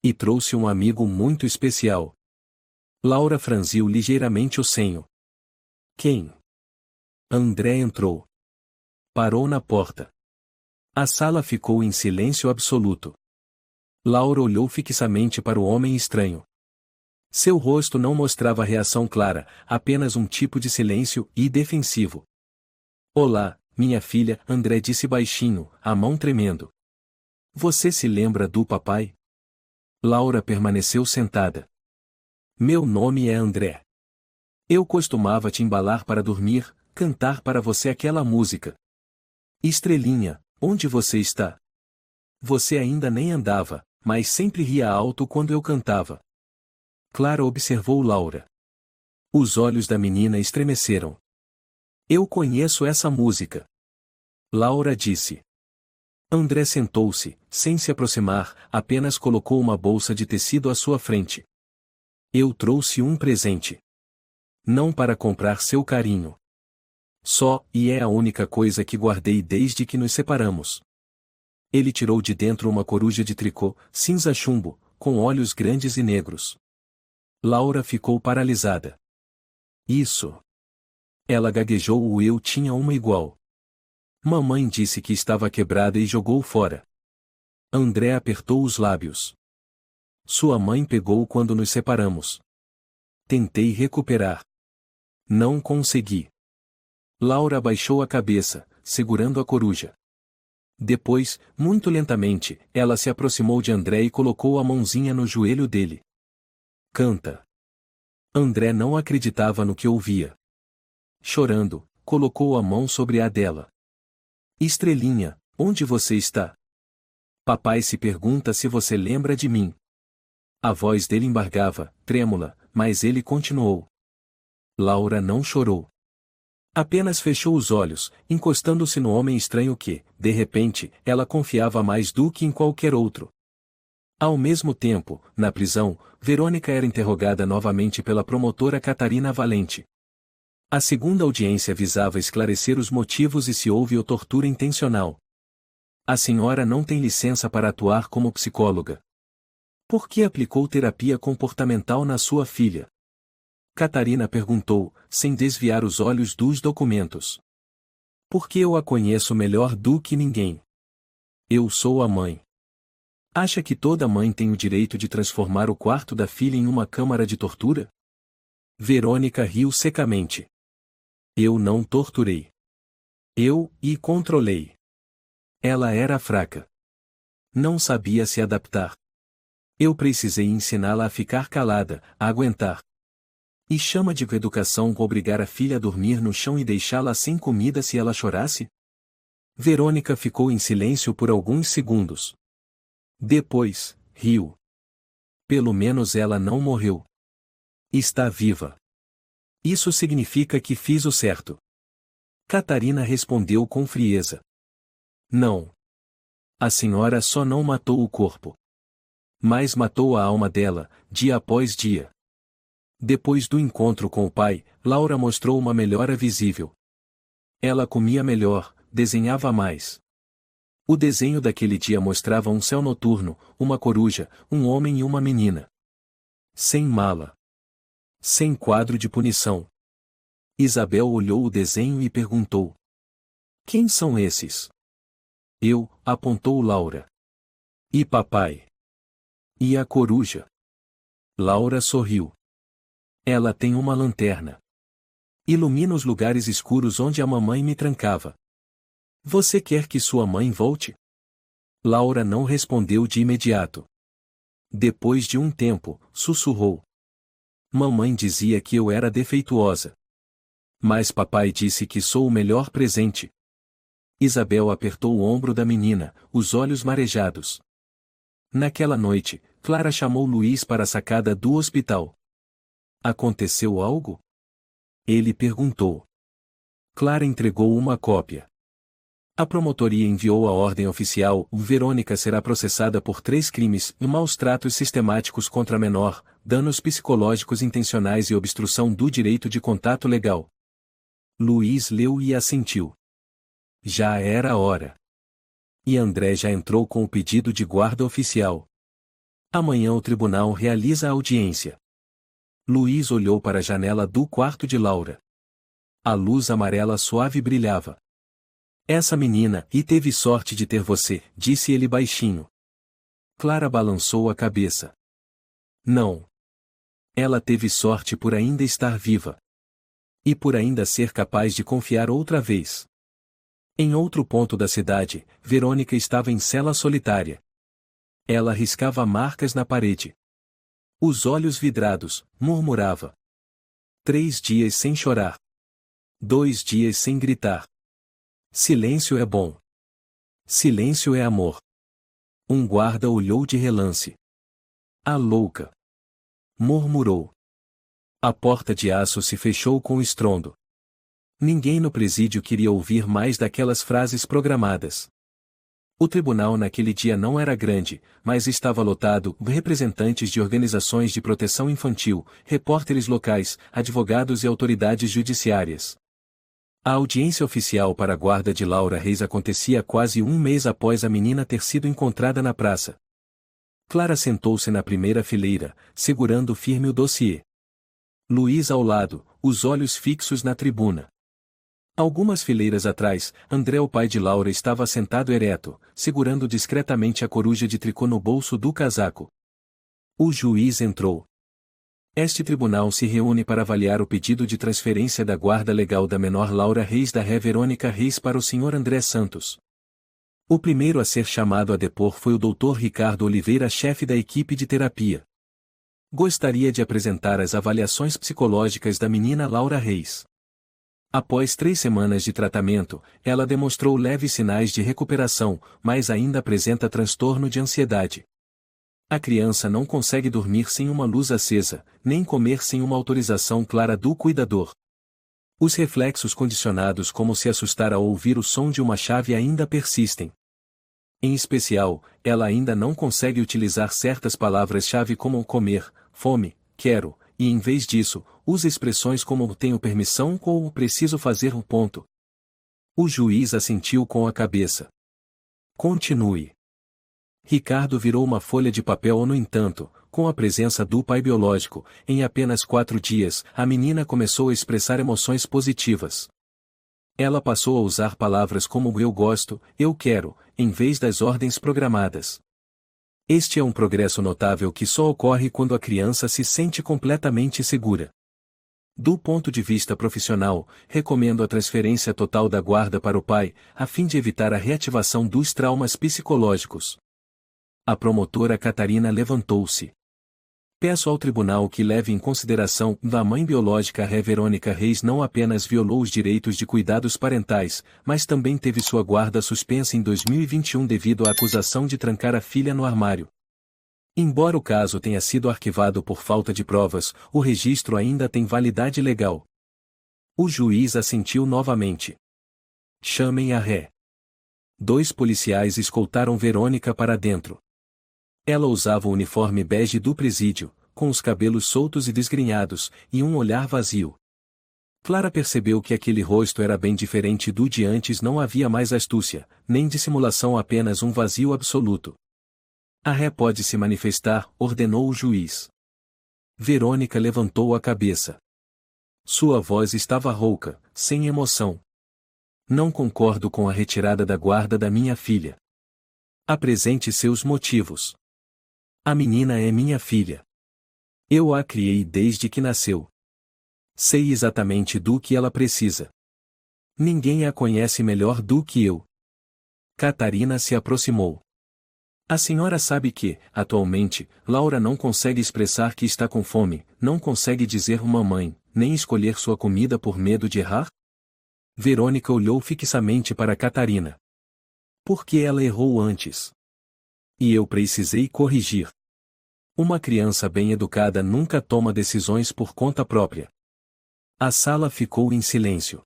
E trouxe um amigo muito especial." Laura franziu ligeiramente o senho. "Quem?" André entrou. Parou na porta. A sala ficou em silêncio absoluto. Laura olhou fixamente para o homem estranho. Seu rosto não mostrava reação clara, apenas um tipo de silêncio e defensivo. "Olá, minha filha", André disse baixinho, a mão tremendo. "Você se lembra do papai?" Laura permaneceu sentada. "Meu nome é André." Eu costumava te embalar para dormir, cantar para você aquela música. Estrelinha, onde você está? Você ainda nem andava, mas sempre ria alto quando eu cantava. Clara observou Laura. Os olhos da menina estremeceram. Eu conheço essa música. Laura disse. André sentou-se, sem se aproximar, apenas colocou uma bolsa de tecido à sua frente. Eu trouxe um presente. Não para comprar seu carinho. Só, e é a única coisa que guardei desde que nos separamos. Ele tirou de dentro uma coruja de tricô, cinza chumbo, com olhos grandes e negros. Laura ficou paralisada. Isso. Ela gaguejou. Eu tinha uma igual. Mamãe disse que estava quebrada e jogou fora. André apertou os lábios. Sua mãe pegou quando nos separamos. Tentei recuperar. Não consegui. Laura abaixou a cabeça, segurando a coruja. Depois, muito lentamente, ela se aproximou de André e colocou a mãozinha no joelho dele. Canta. André não acreditava no que ouvia. Chorando, colocou a mão sobre a dela. Estrelinha, onde você está? Papai se pergunta se você lembra de mim. A voz dele embargava, trêmula, mas ele continuou. Laura não chorou. Apenas fechou os olhos, encostando-se no homem estranho que, de repente, ela confiava mais do que em qualquer outro. Ao mesmo tempo, na prisão, Verônica era interrogada novamente pela promotora Catarina Valente. A segunda audiência visava esclarecer os motivos e se houve tortura intencional. A senhora não tem licença para atuar como psicóloga. Por que aplicou terapia comportamental na sua filha? Catarina perguntou, sem desviar os olhos dos documentos. Porque eu a conheço melhor do que ninguém. Eu sou a mãe. Acha que toda mãe tem o direito de transformar o quarto da filha em uma câmara de tortura? Verônica riu secamente. Eu não torturei. Eu controlei. Ela era fraca. Não sabia se adaptar. Eu precisei ensiná-la a ficar calada, a aguentar. E chama de educação obrigar a filha a dormir no chão e deixá-la sem comida se ela chorasse? Verônica ficou em silêncio por alguns segundos. Depois, riu. Pelo menos ela não morreu. Está viva. Isso significa que fiz o certo. Catarina respondeu com frieza. Não. A senhora só não matou o corpo. Mas matou a alma dela, dia após dia. Depois do encontro com o pai, Laura mostrou uma melhora visível. Ela comia melhor, desenhava mais. O desenho daquele dia mostrava um céu noturno, uma coruja, um homem e uma menina. Sem mala. Sem quadro de punição. Isabel olhou o desenho e perguntou. Quem são esses? Eu, apontou Laura. E papai? E a coruja? Laura sorriu. Ela tem uma lanterna. Ilumina os lugares escuros onde a mamãe me trancava. Você quer que sua mãe volte? Laura não respondeu de imediato. Depois de um tempo, sussurrou. Mamãe dizia que eu era defeituosa. Mas papai disse que sou o melhor presente. Isabel apertou o ombro da menina, os olhos marejados. Naquela noite, Clara chamou Luiz para a sacada do hospital. Aconteceu algo? Ele perguntou. Clara entregou uma cópia. A promotoria enviou a ordem oficial. Verônica será processada por 3 crimes: maus tratos sistemáticos contra a menor, danos psicológicos intencionais e obstrução do direito de contato legal. Luiz leu e assentiu. Já era a hora. E André já entrou com o pedido de guarda oficial. Amanhã o tribunal realiza a audiência. Luiz olhou para a janela do quarto de Laura. A luz amarela suave brilhava. Essa menina, e teve sorte de ter você, disse ele baixinho. Clara balançou a cabeça. Não. Ela teve sorte por ainda estar viva. E por ainda ser capaz de confiar outra vez. Em outro ponto da cidade, Verônica estava em cela solitária. Ela riscava marcas na parede. Os olhos vidrados, murmurava. 3 dias sem chorar. 2 dias sem gritar. Silêncio é bom. Silêncio é amor. Um guarda olhou de relance. A louca! Murmurou. A porta de aço se fechou com estrondo. Ninguém no presídio queria ouvir mais daquelas frases programadas. O tribunal naquele dia não era grande, mas estava lotado de representantes de organizações de proteção infantil, repórteres locais, advogados e autoridades judiciárias. A audiência oficial para a guarda de Laura Reis acontecia quase um mês após a menina ter sido encontrada na praça. Clara sentou-se na primeira fileira, segurando firme o dossiê. Luiz ao lado, os olhos fixos na tribuna. Algumas fileiras atrás, André, o pai de Laura, estava sentado ereto, segurando discretamente a coruja de tricô no bolso do casaco. O juiz entrou. Este tribunal se reúne para avaliar o pedido de transferência da guarda legal da menor Laura Reis da ré Verônica Reis para o Sr. André Santos. O primeiro a ser chamado a depor foi o Dr. Ricardo Oliveira, chefe da equipe de terapia. Gostaria de apresentar as avaliações psicológicas da menina Laura Reis. Após 3 semanas de tratamento, ela demonstrou leves sinais de recuperação, mas ainda apresenta transtorno de ansiedade. A criança não consegue dormir sem uma luz acesa, nem comer sem uma autorização clara do cuidador. Os reflexos condicionados, como se assustar ao ouvir o som de uma chave, ainda persistem. Em especial, ela ainda não consegue utilizar certas palavras-chave como comer, fome, quero, e em vez disso, usa expressões como tenho permissão ou preciso fazer um ponto. O juiz assentiu com a cabeça. Continue. Ricardo virou uma folha de papel. No entanto, com a presença do pai biológico, em apenas 4 dias, a menina começou a expressar emoções positivas. Ela passou a usar palavras como eu gosto, eu quero, em vez das ordens programadas. Este é um progresso notável que só ocorre quando a criança se sente completamente segura. Do ponto de vista profissional, recomendo a transferência total da guarda para o pai, a fim de evitar a reativação dos traumas psicológicos. A promotora Catarina levantou-se. Peço ao tribunal que leve em consideração que a mãe biológica ré Verônica Reis não apenas violou os direitos de cuidados parentais, mas também teve sua guarda suspensa em 2021 devido à acusação de trancar a filha no armário. Embora o caso tenha sido arquivado por falta de provas, o registro ainda tem validade legal. O juiz assentiu novamente. Chamem a ré. 2 policiais escoltaram Verônica para dentro. Ela usava o uniforme bege do presídio, com os cabelos soltos e desgrenhados, e um olhar vazio. Clara percebeu que aquele rosto era bem diferente do de antes. Não havia mais astúcia, nem dissimulação, apenas um vazio absoluto. A ré pode se manifestar, ordenou o juiz. Verônica levantou a cabeça. Sua voz estava rouca, sem emoção. Não concordo com a retirada da guarda da minha filha. Apresente seus motivos. A menina é minha filha. Eu a criei desde que nasceu. Sei exatamente do que ela precisa. Ninguém a conhece melhor do que eu. Catarina se aproximou. A senhora sabe que, atualmente, Laura não consegue expressar que está com fome, não consegue dizer mamãe, nem escolher sua comida por medo de errar? Verônica olhou fixamente para Catarina. Por que ela errou antes? E eu precisei corrigir. Uma criança bem educada nunca toma decisões por conta própria. A sala ficou em silêncio.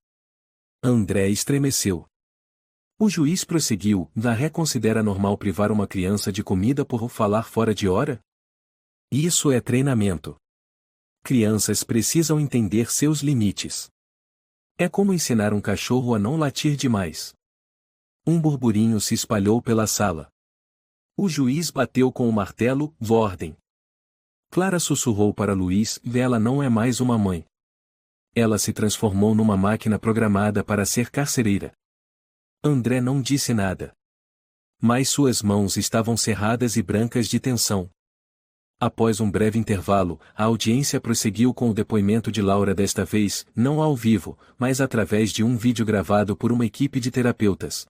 André estremeceu. O juiz prosseguiu: a ré considera normal privar uma criança de comida por falar fora de hora? Isso é treinamento. Crianças precisam entender seus limites. É como ensinar um cachorro a não latir demais. Um burburinho se espalhou pela sala. O juiz bateu com o martelo: ordem. Clara sussurrou para Luiz: ela não é mais uma mãe. Ela se transformou numa máquina programada para ser carcereira. André não disse nada. Mas suas mãos estavam cerradas e brancas de tensão. Após um breve intervalo, a audiência prosseguiu com o depoimento de Laura, desta vez, não ao vivo, mas através de um vídeo gravado por uma equipe de terapeutas.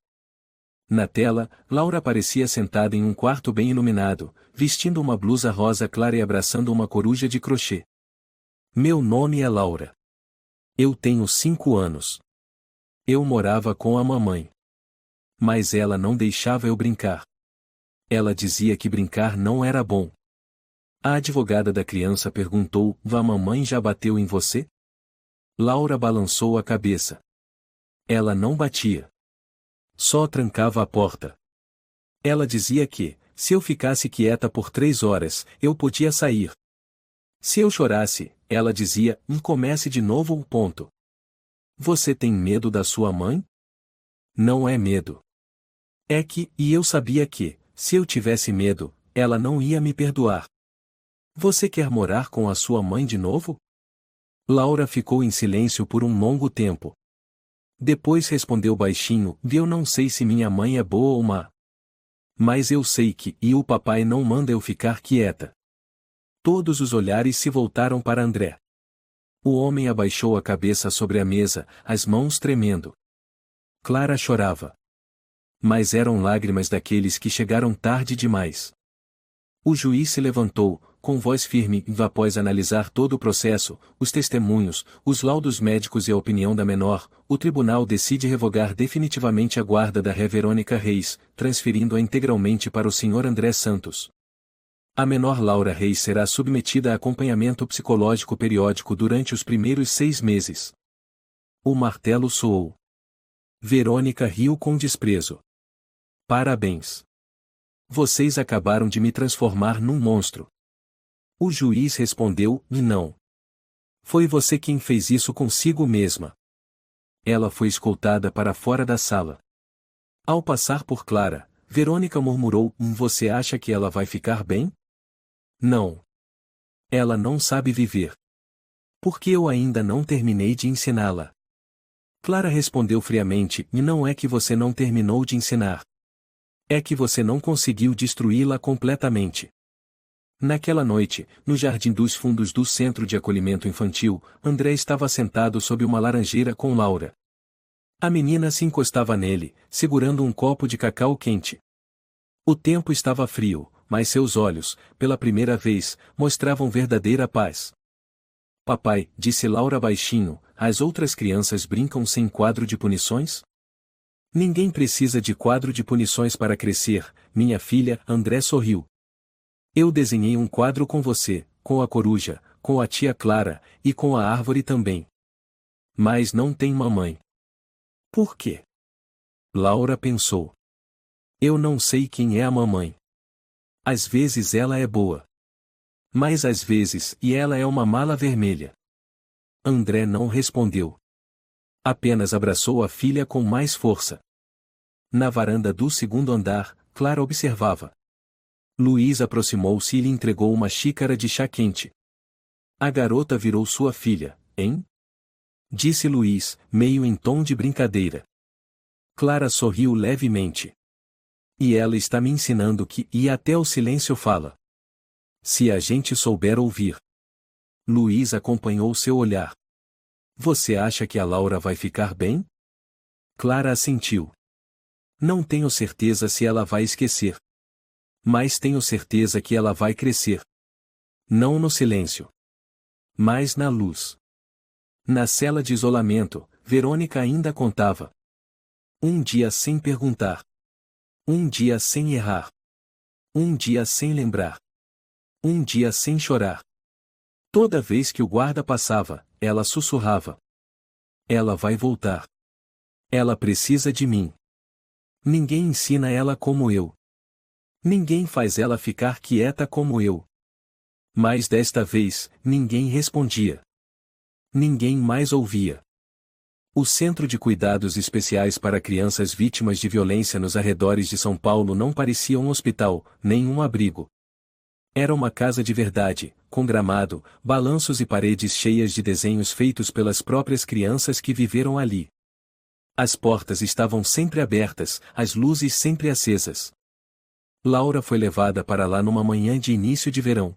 Na tela, Laura aparecia sentada em um quarto bem iluminado, vestindo uma blusa rosa clara e abraçando uma coruja de crochê. Meu nome é Laura. Eu tenho 5 anos. Eu morava com a mamãe. Mas ela não deixava eu brincar. Ela dizia que brincar não era bom. A advogada da criança perguntou: a mamãe já bateu em você? Laura balançou a cabeça. Ela não batia. Só trancava a porta. Ela dizia que, se eu ficasse quieta por 3 horas, eu podia sair. Se eu chorasse, ela dizia: comece de novo o ponto. Você tem medo da sua mãe? Não é medo. É que, e eu sabia que, se eu tivesse medo, ela não ia me perdoar. Você quer morar com a sua mãe de novo? Laura ficou em silêncio por um longo tempo. Depois respondeu baixinho: eu não sei se minha mãe é boa ou má. Mas eu sei que, e o papai não manda eu ficar quieta. Todos os olhares se voltaram para André. O homem abaixou a cabeça sobre a mesa, as mãos tremendo. Clara chorava. Mas eram lágrimas daqueles que chegaram tarde demais. O juiz se levantou, com voz firme, e após analisar todo o processo, os testemunhos, os laudos médicos e a opinião da menor, o tribunal decide revogar definitivamente a guarda da ré Verônica Reis, transferindo-a integralmente para o Sr. André Santos. A menor Laura Reis será submetida a acompanhamento psicológico periódico durante os primeiros 6 meses. O martelo soou. Verônica riu com desprezo. Parabéns. Vocês acabaram de me transformar num monstro. O juiz respondeu: não. Foi você quem fez isso consigo mesma. Ela foi escoltada para fora da sala. Ao passar por Clara, Verônica murmurou: você acha que ela vai ficar bem? Não. Ela não sabe viver. Porque eu ainda não terminei de ensiná-la. Clara respondeu friamente: e não é que você não terminou de ensinar. É que você não conseguiu destruí-la completamente. Naquela noite, no jardim dos fundos do Centro de Acolhimento Infantil, André estava sentado sob uma laranjeira com Laura. A menina se encostava nele, segurando um copo de cacau quente. O tempo estava frio, mas seus olhos, pela primeira vez, mostravam verdadeira paz. Papai, disse Laura baixinho, as outras crianças brincam sem quadro de punições? Ninguém precisa de quadro de punições para crescer, minha filha. André sorriu. Eu desenhei um quadro com você, com a coruja, com a tia Clara, e com a árvore também. Mas não tem mamãe. Por quê? Laura pensou. Eu não sei quem é a mamãe. Às vezes ela é boa. Mas às vezes, e ela é uma mala vermelha. André não respondeu. Apenas abraçou a filha com mais força. Na varanda do segundo andar, Clara observava. Luiz aproximou-se e lhe entregou uma xícara de chá quente. A garota virou sua filha, hein? Disse Luiz, meio em tom de brincadeira. Clara sorriu levemente. E ela está me ensinando que, e até o silêncio fala. Se a gente souber ouvir. Luiz acompanhou seu olhar. Você acha que a Laura vai ficar bem? Clara assentiu. Não tenho certeza se ela vai esquecer. Mas tenho certeza que ela vai crescer. Não no silêncio. Mas na luz. Na cela de isolamento, Verônica ainda contava. Um dia sem perguntar. Um dia sem errar. Um dia sem lembrar. Um dia sem chorar. Toda vez que o guarda passava, ela sussurrava. Ela vai voltar. Ela precisa de mim. Ninguém ensina ela como eu. Ninguém faz ela ficar quieta como eu. Mas desta vez, ninguém respondia. Ninguém mais ouvia. O Centro de Cuidados Especiais para Crianças Vítimas de Violência nos arredores de São Paulo não parecia um hospital, nem um abrigo. Era uma casa de verdade, com gramado, balanços e paredes cheias de desenhos feitos pelas próprias crianças que viveram ali. As portas estavam sempre abertas, as luzes sempre acesas. Laura foi levada para lá numa manhã de início de verão.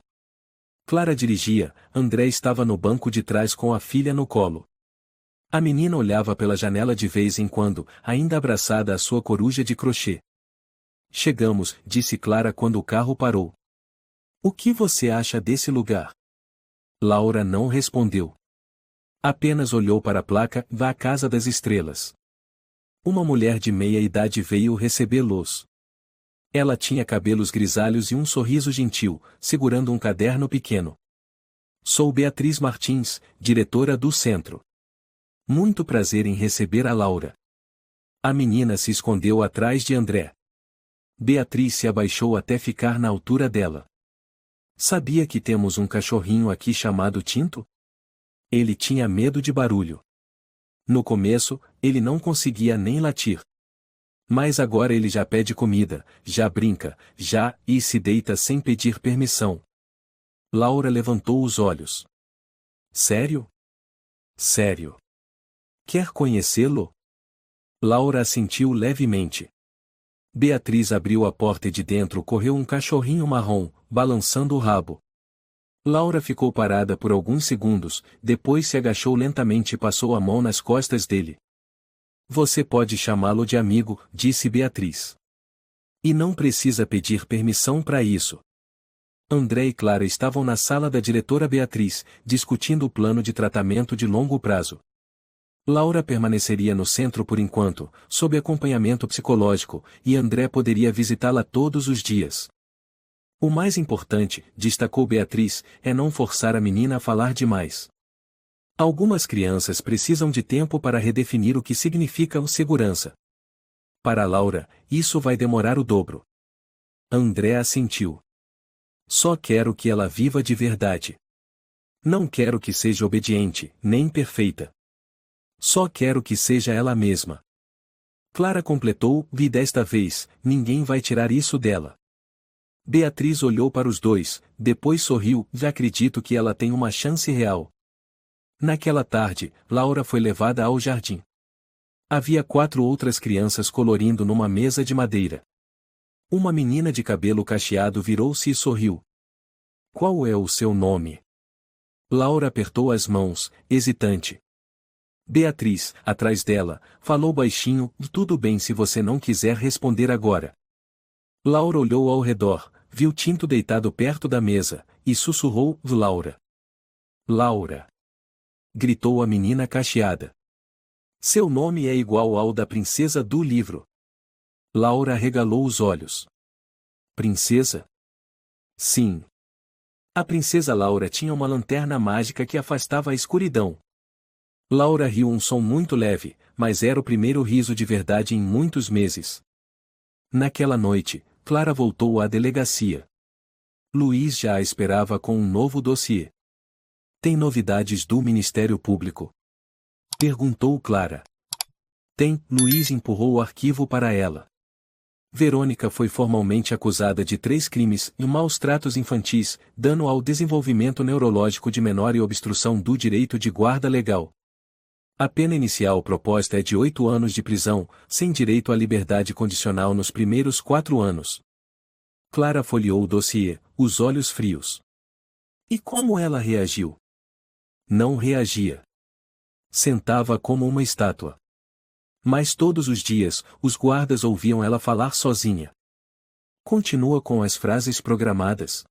Clara dirigia, André estava no banco de trás com a filha no colo. A menina olhava pela janela de vez em quando, ainda abraçada à sua coruja de crochê. Chegamos, disse Clara quando o carro parou. O que você acha desse lugar? Laura não respondeu. Apenas olhou para a placa, vá à Casa das Estrelas. Uma mulher de meia idade veio recebê-los. Ela tinha cabelos grisalhos e um sorriso gentil, segurando um caderno pequeno. Sou Beatriz Martins, diretora do centro. Muito prazer em receber a Laura. A menina se escondeu atrás de André. Beatriz se abaixou até ficar na altura dela. Sabia que temos um cachorrinho aqui chamado Tinto? Ele tinha medo de barulho. No começo, ele não conseguia nem latir. Mas agora ele já pede comida, já brinca, e se deita sem pedir permissão. Laura levantou os olhos. Sério? Sério. Quer conhecê-lo? Laura assentiu levemente. Beatriz abriu a porta e de dentro correu um cachorrinho marrom, balançando o rabo. Laura ficou parada por alguns segundos, depois se agachou lentamente e passou a mão nas costas dele. Você pode chamá-lo de amigo, disse Beatriz. E não precisa pedir permissão para isso. André e Clara estavam na sala da diretora Beatriz, discutindo o plano de tratamento de longo prazo. Laura permaneceria no centro por enquanto, sob acompanhamento psicológico, e André poderia visitá-la todos os dias. O mais importante, destacou Beatriz, é não forçar a menina a falar demais. Algumas crianças precisam de tempo para redefinir o que significa segurança. Para Laura, isso vai demorar o dobro. André assentiu. Só quero que ela viva de verdade. Não quero que seja obediente, nem perfeita. Só quero que seja ela mesma. Clara completou, e desta vez, ninguém vai tirar isso dela. Beatriz olhou para os dois, depois sorriu, já acredito que ela tem uma chance real. Naquela tarde, Laura foi levada ao jardim. Havia 4 outras crianças colorindo numa mesa de madeira. Uma menina de cabelo cacheado virou-se e sorriu. Qual é o seu nome? Laura apertou as mãos, hesitante. Beatriz, atrás dela, falou baixinho, tudo bem se você não quiser responder agora. Laura olhou ao redor, viu Tinto deitado perto da mesa, e sussurrou, Laura. Laura. Gritou a menina cacheada. Seu nome é igual ao da princesa do livro. Laura arregalou os olhos. Princesa? Sim. A princesa Laura tinha uma lanterna mágica que afastava a escuridão. Laura riu um som muito leve, mas era o primeiro riso de verdade em muitos meses. Naquela noite, Clara voltou à delegacia. Luiz já a esperava com um novo dossiê. Tem novidades do Ministério Público? Perguntou Clara. Tem, Luiz empurrou o arquivo para ela. Verônica foi formalmente acusada de 3 crimes e maus tratos infantis, dano ao desenvolvimento neurológico de menor e obstrução do direito de guarda legal. A pena inicial proposta é de 8 anos de prisão, sem direito à liberdade condicional nos primeiros 4 anos. Clara folheou o dossiê, os olhos frios. E como ela reagiu? Não reagia. Sentava como uma estátua. Mas todos os dias, os guardas ouviam ela falar sozinha. Continua com as frases programadas?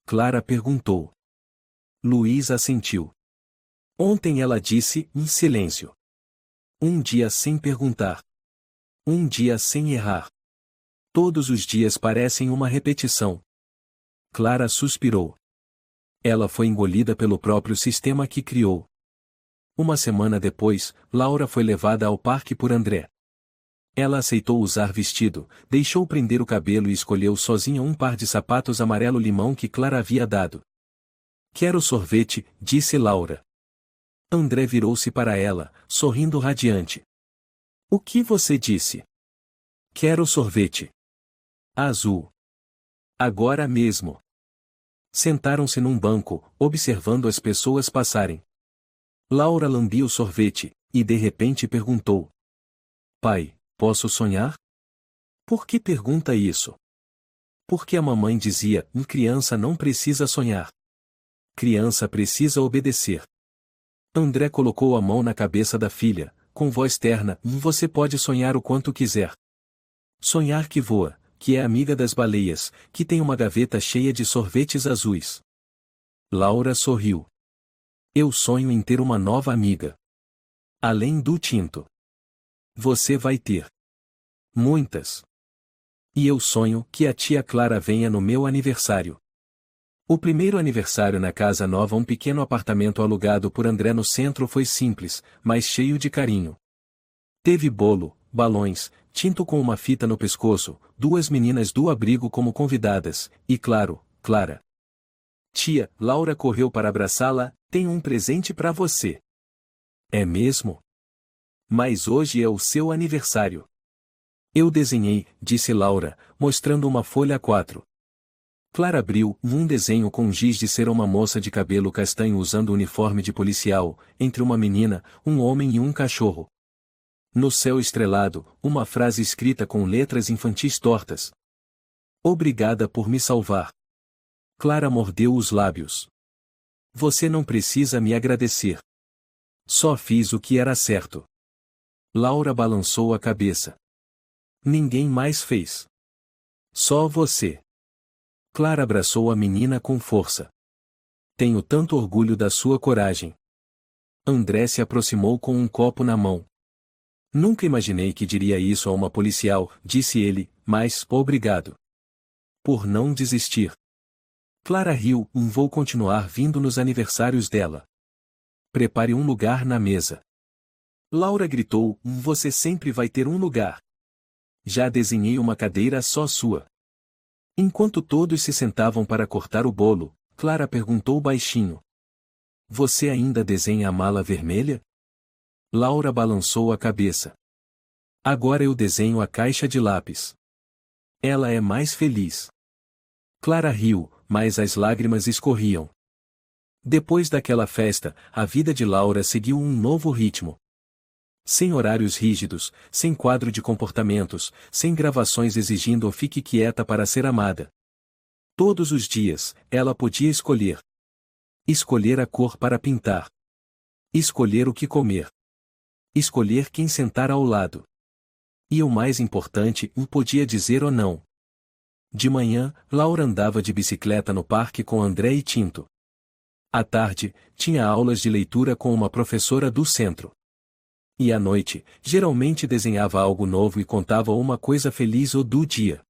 Clara perguntou. Luiz assentiu. Ontem ela disse, em silêncio. Um dia sem perguntar. Um dia sem errar. Todos os dias parecem uma repetição. Clara suspirou. Ela foi engolida pelo próprio sistema que criou. Uma semana depois, Laura foi levada ao parque por André. Ela aceitou usar vestido, deixou prender o cabelo e escolheu sozinha um par de sapatos amarelo-limão que Clara havia dado. Quero sorvete, disse Laura. André virou-se para ela, sorrindo radiante. O que você disse? Quero sorvete. Azul. Agora mesmo. Sentaram-se num banco, observando as pessoas passarem. Laura lambia o sorvete, e de repente perguntou. Pai, posso sonhar? Por que pergunta isso? Porque a mamãe dizia, criança não precisa sonhar. Criança precisa obedecer. André colocou a mão na cabeça da filha, com voz terna, você pode sonhar o quanto quiser. Sonhar que voa, que é amiga das baleias, que tem uma gaveta cheia de sorvetes azuis. Laura sorriu. Eu sonho em ter uma nova amiga. Além do Tinto. Você vai ter muitas. E eu sonho que a tia Clara venha no meu aniversário. O primeiro aniversário na casa nova, um pequeno apartamento alugado por André no centro, foi simples, mas cheio de carinho. Teve bolo, balões, Tinto com uma fita no pescoço, duas meninas do abrigo como convidadas, e claro, Clara. Tia Laura correu para abraçá-la. Tenho um presente para você. É mesmo? Mas hoje é o seu aniversário. Eu desenhei, disse Laura, mostrando uma folha A4. Clara abriu um desenho com giz de ser uma moça de cabelo castanho usando uniforme de policial, entre uma menina, um homem e um cachorro. No céu estrelado, uma frase escrita com letras infantis tortas. Obrigada por me salvar. Clara mordeu os lábios. Você não precisa me agradecer. Só fiz o que era certo. Laura balançou a cabeça. Ninguém mais fez. Só você. Clara abraçou a menina com força. Tenho tanto orgulho da sua coragem. André se aproximou com um copo na mão. Nunca imaginei que diria isso a uma policial, disse ele, mas obrigado. Por não desistir. Clara riu, vou continuar vindo nos aniversários dela. Prepare um lugar na mesa. Laura gritou, você sempre vai ter um lugar. Já desenhei uma cadeira só sua. Enquanto todos se sentavam para cortar o bolo, Clara perguntou baixinho. Você ainda desenha a mala vermelha? Laura balançou a cabeça. Agora eu desenho a caixa de lápis. Ela é mais feliz. Clara riu, mas as lágrimas escorriam. Depois daquela festa, a vida de Laura seguiu um novo ritmo. Sem horários rígidos, sem quadro de comportamentos, sem gravações exigindo fique quieta para ser amada. Todos os dias, ela podia escolher. Escolher a cor para pintar. Escolher o que comer. Escolher quem sentar ao lado. E o mais importante, podia dizer ou não. De manhã, Laura andava de bicicleta no parque com André e Tinto. À tarde, tinha aulas de leitura com uma professora do centro. E à noite, geralmente desenhava algo novo e contava uma coisa feliz ou do dia.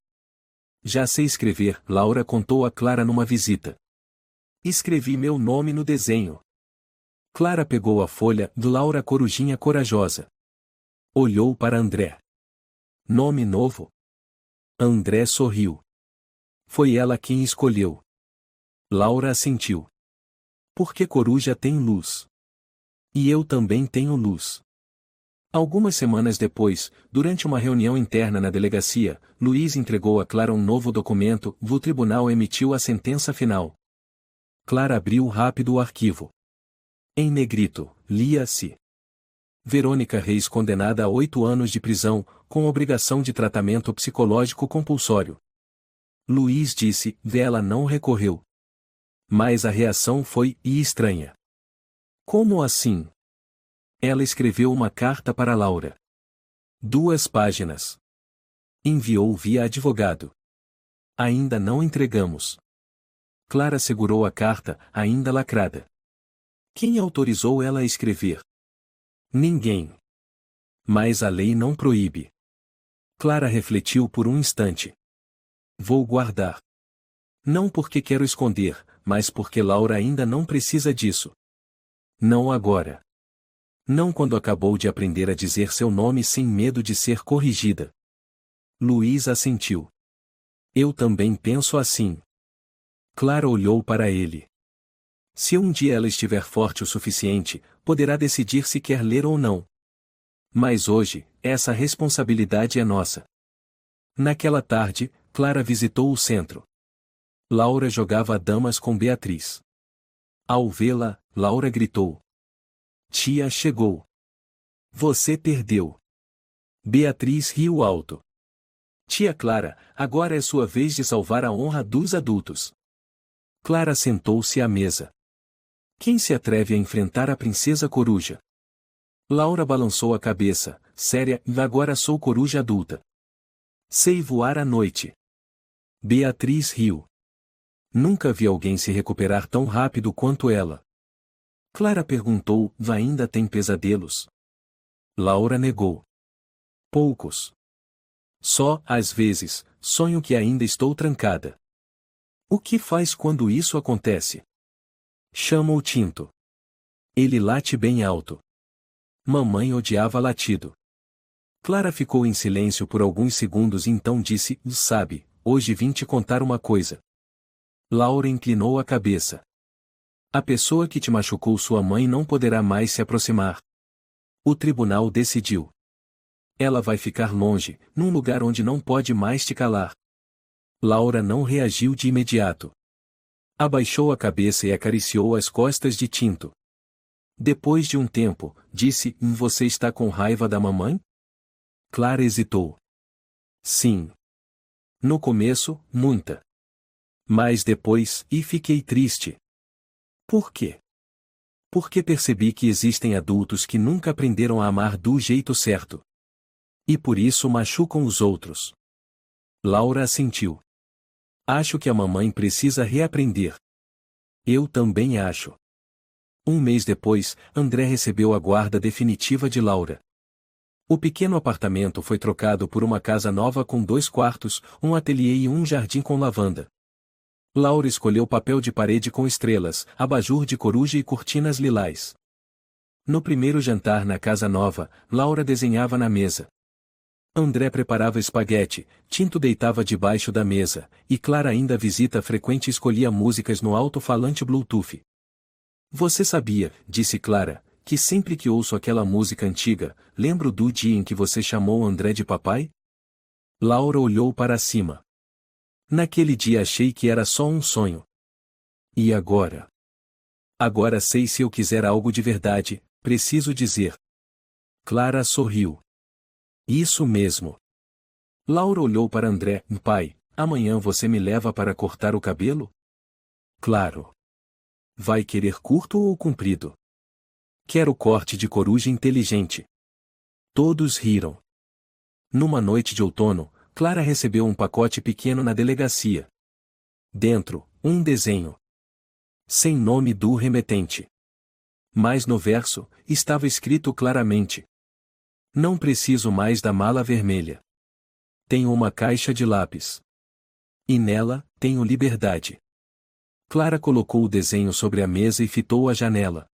Já sei escrever, Laura contou a Clara numa visita. Escrevi meu nome no desenho. Clara pegou a folha, Laura corujinha corajosa. Olhou para André. Nome novo? André sorriu. Foi ela quem escolheu. Laura assentiu. Porque coruja tem luz. E eu também tenho luz. Algumas semanas depois, durante uma reunião interna na delegacia, Luiz entregou a Clara um novo documento, o tribunal emitiu a sentença final. Clara abriu rápido o arquivo. Em negrito, lia-se. Verônica Reis condenada a 8 anos de prisão, com obrigação de tratamento psicológico compulsório. Luiz disse, ela não recorreu. Mas a reação foi estranha. Como assim? Ela escreveu uma carta para Laura. 2 páginas. Enviou via advogado. Ainda não entregamos. Clara segurou a carta, ainda lacrada. Quem autorizou ela a escrever? Ninguém. Mas a lei não proíbe. Clara refletiu por um instante. Vou guardar. Não porque quero esconder, mas porque Laura ainda não precisa disso. Não agora. Não quando acabou de aprender a dizer seu nome sem medo de ser corrigida. Luiz assentiu. Eu também penso assim. Clara olhou para ele. Se um dia ela estiver forte o suficiente, poderá decidir se quer ler ou não. Mas hoje, essa responsabilidade é nossa. Naquela tarde, Clara visitou o centro. Laura jogava damas com Beatriz. Ao vê-la, Laura gritou. Tia chegou. Você perdeu. Beatriz riu alto. Tia Clara, agora é sua vez de salvar a honra dos adultos. Clara sentou-se à mesa. Quem se atreve a enfrentar a princesa coruja? Laura balançou a cabeça, séria, agora sou coruja adulta. Sei voar à noite. Beatriz riu. Nunca vi alguém se recuperar tão rápido quanto ela. Clara perguntou, ainda tem pesadelos? Laura negou. Poucos. Só, às vezes, sonho que ainda estou trancada. O que faz quando isso acontece? Chama o Tinto. Ele late bem alto. Mamãe odiava latido. Clara ficou em silêncio por alguns segundos e então disse, sabe, hoje vim te contar uma coisa. Laura inclinou a cabeça. A pessoa que te machucou sua mãe não poderá mais se aproximar. O tribunal decidiu. Ela vai ficar longe, num lugar onde não pode mais te calar. Laura não reagiu de imediato. Abaixou a cabeça e acariciou as costas de Tinto. Depois de um tempo, disse, você está com raiva da mamãe? Clara hesitou. Sim. No começo, muita. Mas depois, fiquei triste. Por quê? Porque percebi que existem adultos que nunca aprenderam a amar do jeito certo. E por isso machucam os outros. Laura assentiu. Acho que a mamãe precisa reaprender. Eu também acho. Um mês depois, André recebeu a guarda definitiva de Laura. O pequeno apartamento foi trocado por uma casa nova com 2 quartos, um ateliê e um jardim com lavanda. Laura escolheu papel de parede com estrelas, abajur de coruja e cortinas lilás. No primeiro jantar na casa nova, Laura desenhava na mesa. André preparava espaguete, Tinto deitava debaixo da mesa, e Clara ainda visita frequente escolhia músicas no alto-falante Bluetooth. Você sabia, disse Clara, que sempre que ouço aquela música antiga, lembro do dia em que você chamou André de papai? Laura olhou para cima. Naquele dia achei que era só um sonho. E agora? Agora sei se eu quiser algo de verdade, preciso dizer. Clara sorriu. Isso mesmo. Laura olhou para André, pai, amanhã você me leva para cortar o cabelo? Claro. Vai querer curto ou comprido? Quero corte de coruja inteligente. Todos riram. Numa noite de outono, Clara recebeu um pacote pequeno na delegacia. Dentro, um desenho. Sem nome do remetente. Mas no verso, estava escrito claramente. Não preciso mais da mala vermelha. Tenho uma caixa de lápis. E nela, tenho liberdade. Clara colocou o desenho sobre a mesa e fitou a janela.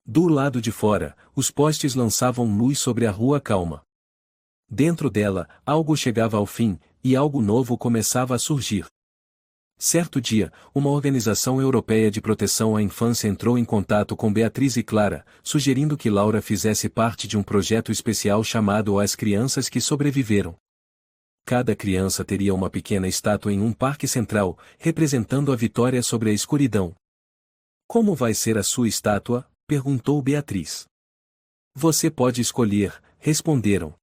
Do lado de fora, os postes lançavam luz sobre a rua calma. Dentro dela, algo chegava ao fim, e algo novo começava a surgir. Certo dia, uma organização europeia de proteção à infância entrou em contato com Beatriz e Clara, sugerindo que Laura fizesse parte de um projeto especial chamado As Crianças que Sobreviveram. Cada criança teria uma pequena estátua em um parque central, representando a vitória sobre a escuridão. Como vai ser a sua estátua? Perguntou Beatriz. Você pode escolher, responderam.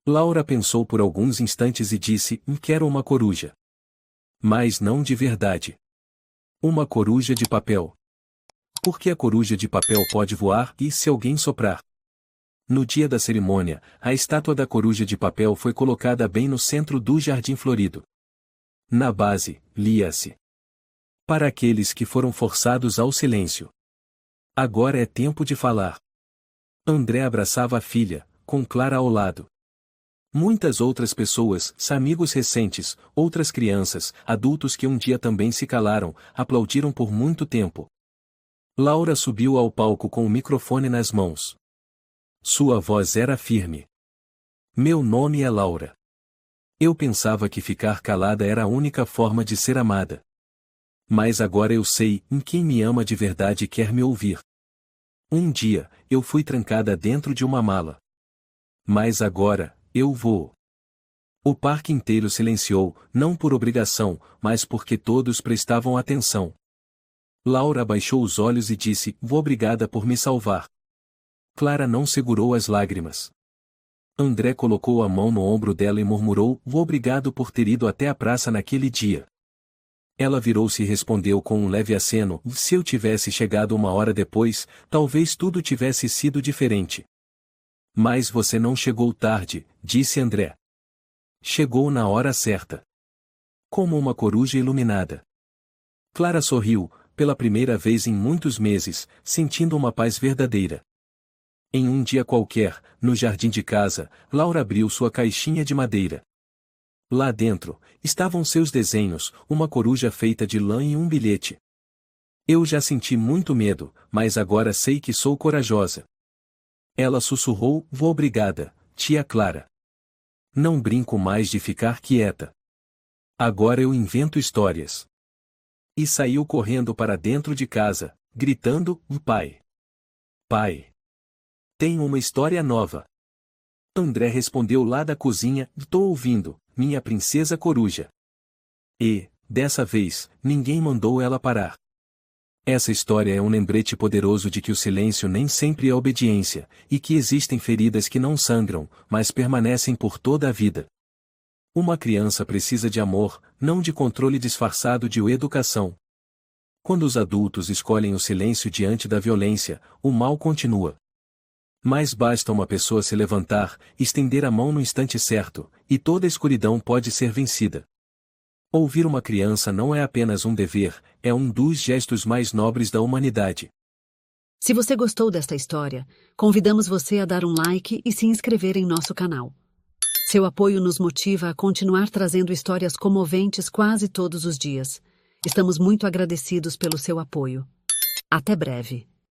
Laura pensou por alguns instantes e disse, quero uma coruja. Mas não de verdade. Uma coruja de papel. Porque a coruja de papel pode voar e se alguém soprar. No dia da cerimônia, a estátua da coruja de papel foi colocada bem no centro do jardim florido. Na base, lia-se: para aqueles que foram forçados ao silêncio. Agora é tempo de falar. André abraçava a filha, com Clara ao lado. Muitas outras pessoas, amigos recentes, outras crianças, adultos que um dia também se calaram, aplaudiram por muito tempo. Laura subiu ao palco com o microfone nas mãos. Sua voz era firme. Meu nome é Laura. Eu pensava que ficar calada era a única forma de ser amada. Mas agora eu sei, quem me ama de verdade quer me ouvir. Um dia, eu fui trancada dentro de uma mala. Mas agora, eu vou. O parque inteiro silenciou, não por obrigação, mas porque todos prestavam atenção. Laura abaixou os olhos e disse, obrigada por me salvar. Clara não segurou as lágrimas. André colocou a mão no ombro dela e murmurou, obrigado por ter ido até a praça naquele dia. Ela virou-se e respondeu com um leve aceno, se eu tivesse chegado uma hora depois, talvez tudo tivesse sido diferente. Mas você não chegou tarde, disse André. Chegou na hora certa. Como uma coruja iluminada. Clara sorriu, pela primeira vez em muitos meses, sentindo uma paz verdadeira. Em um dia qualquer, no jardim de casa, Laura abriu sua caixinha de madeira. Lá dentro, estavam seus desenhos, uma coruja feita de lã e um bilhete. Eu já senti muito medo, mas agora sei que sou corajosa. Ela sussurrou, vou obrigada, tia Clara. Não brinco mais de ficar quieta. Agora eu invento histórias. E saiu correndo para dentro de casa, gritando, pai. Pai. Tenho uma história nova. André respondeu lá da cozinha, tô ouvindo, minha princesa coruja. E, dessa vez, ninguém mandou ela parar. Essa história é um lembrete poderoso de que o silêncio nem sempre é obediência, e que existem feridas que não sangram, mas permanecem por toda a vida. Uma criança precisa de amor, não de controle disfarçado de educação. Quando os adultos escolhem o silêncio diante da violência, o mal continua. Mas basta uma pessoa se levantar, estender a mão no instante certo, e toda a escuridão pode ser vencida. Ouvir uma criança não é apenas um dever, é um dos gestos mais nobres da humanidade. Se você gostou desta história, convidamos você a dar um like e se inscrever em nosso canal. Seu apoio nos motiva a continuar trazendo histórias comoventes quase todos os dias. Estamos muito agradecidos pelo seu apoio. Até breve.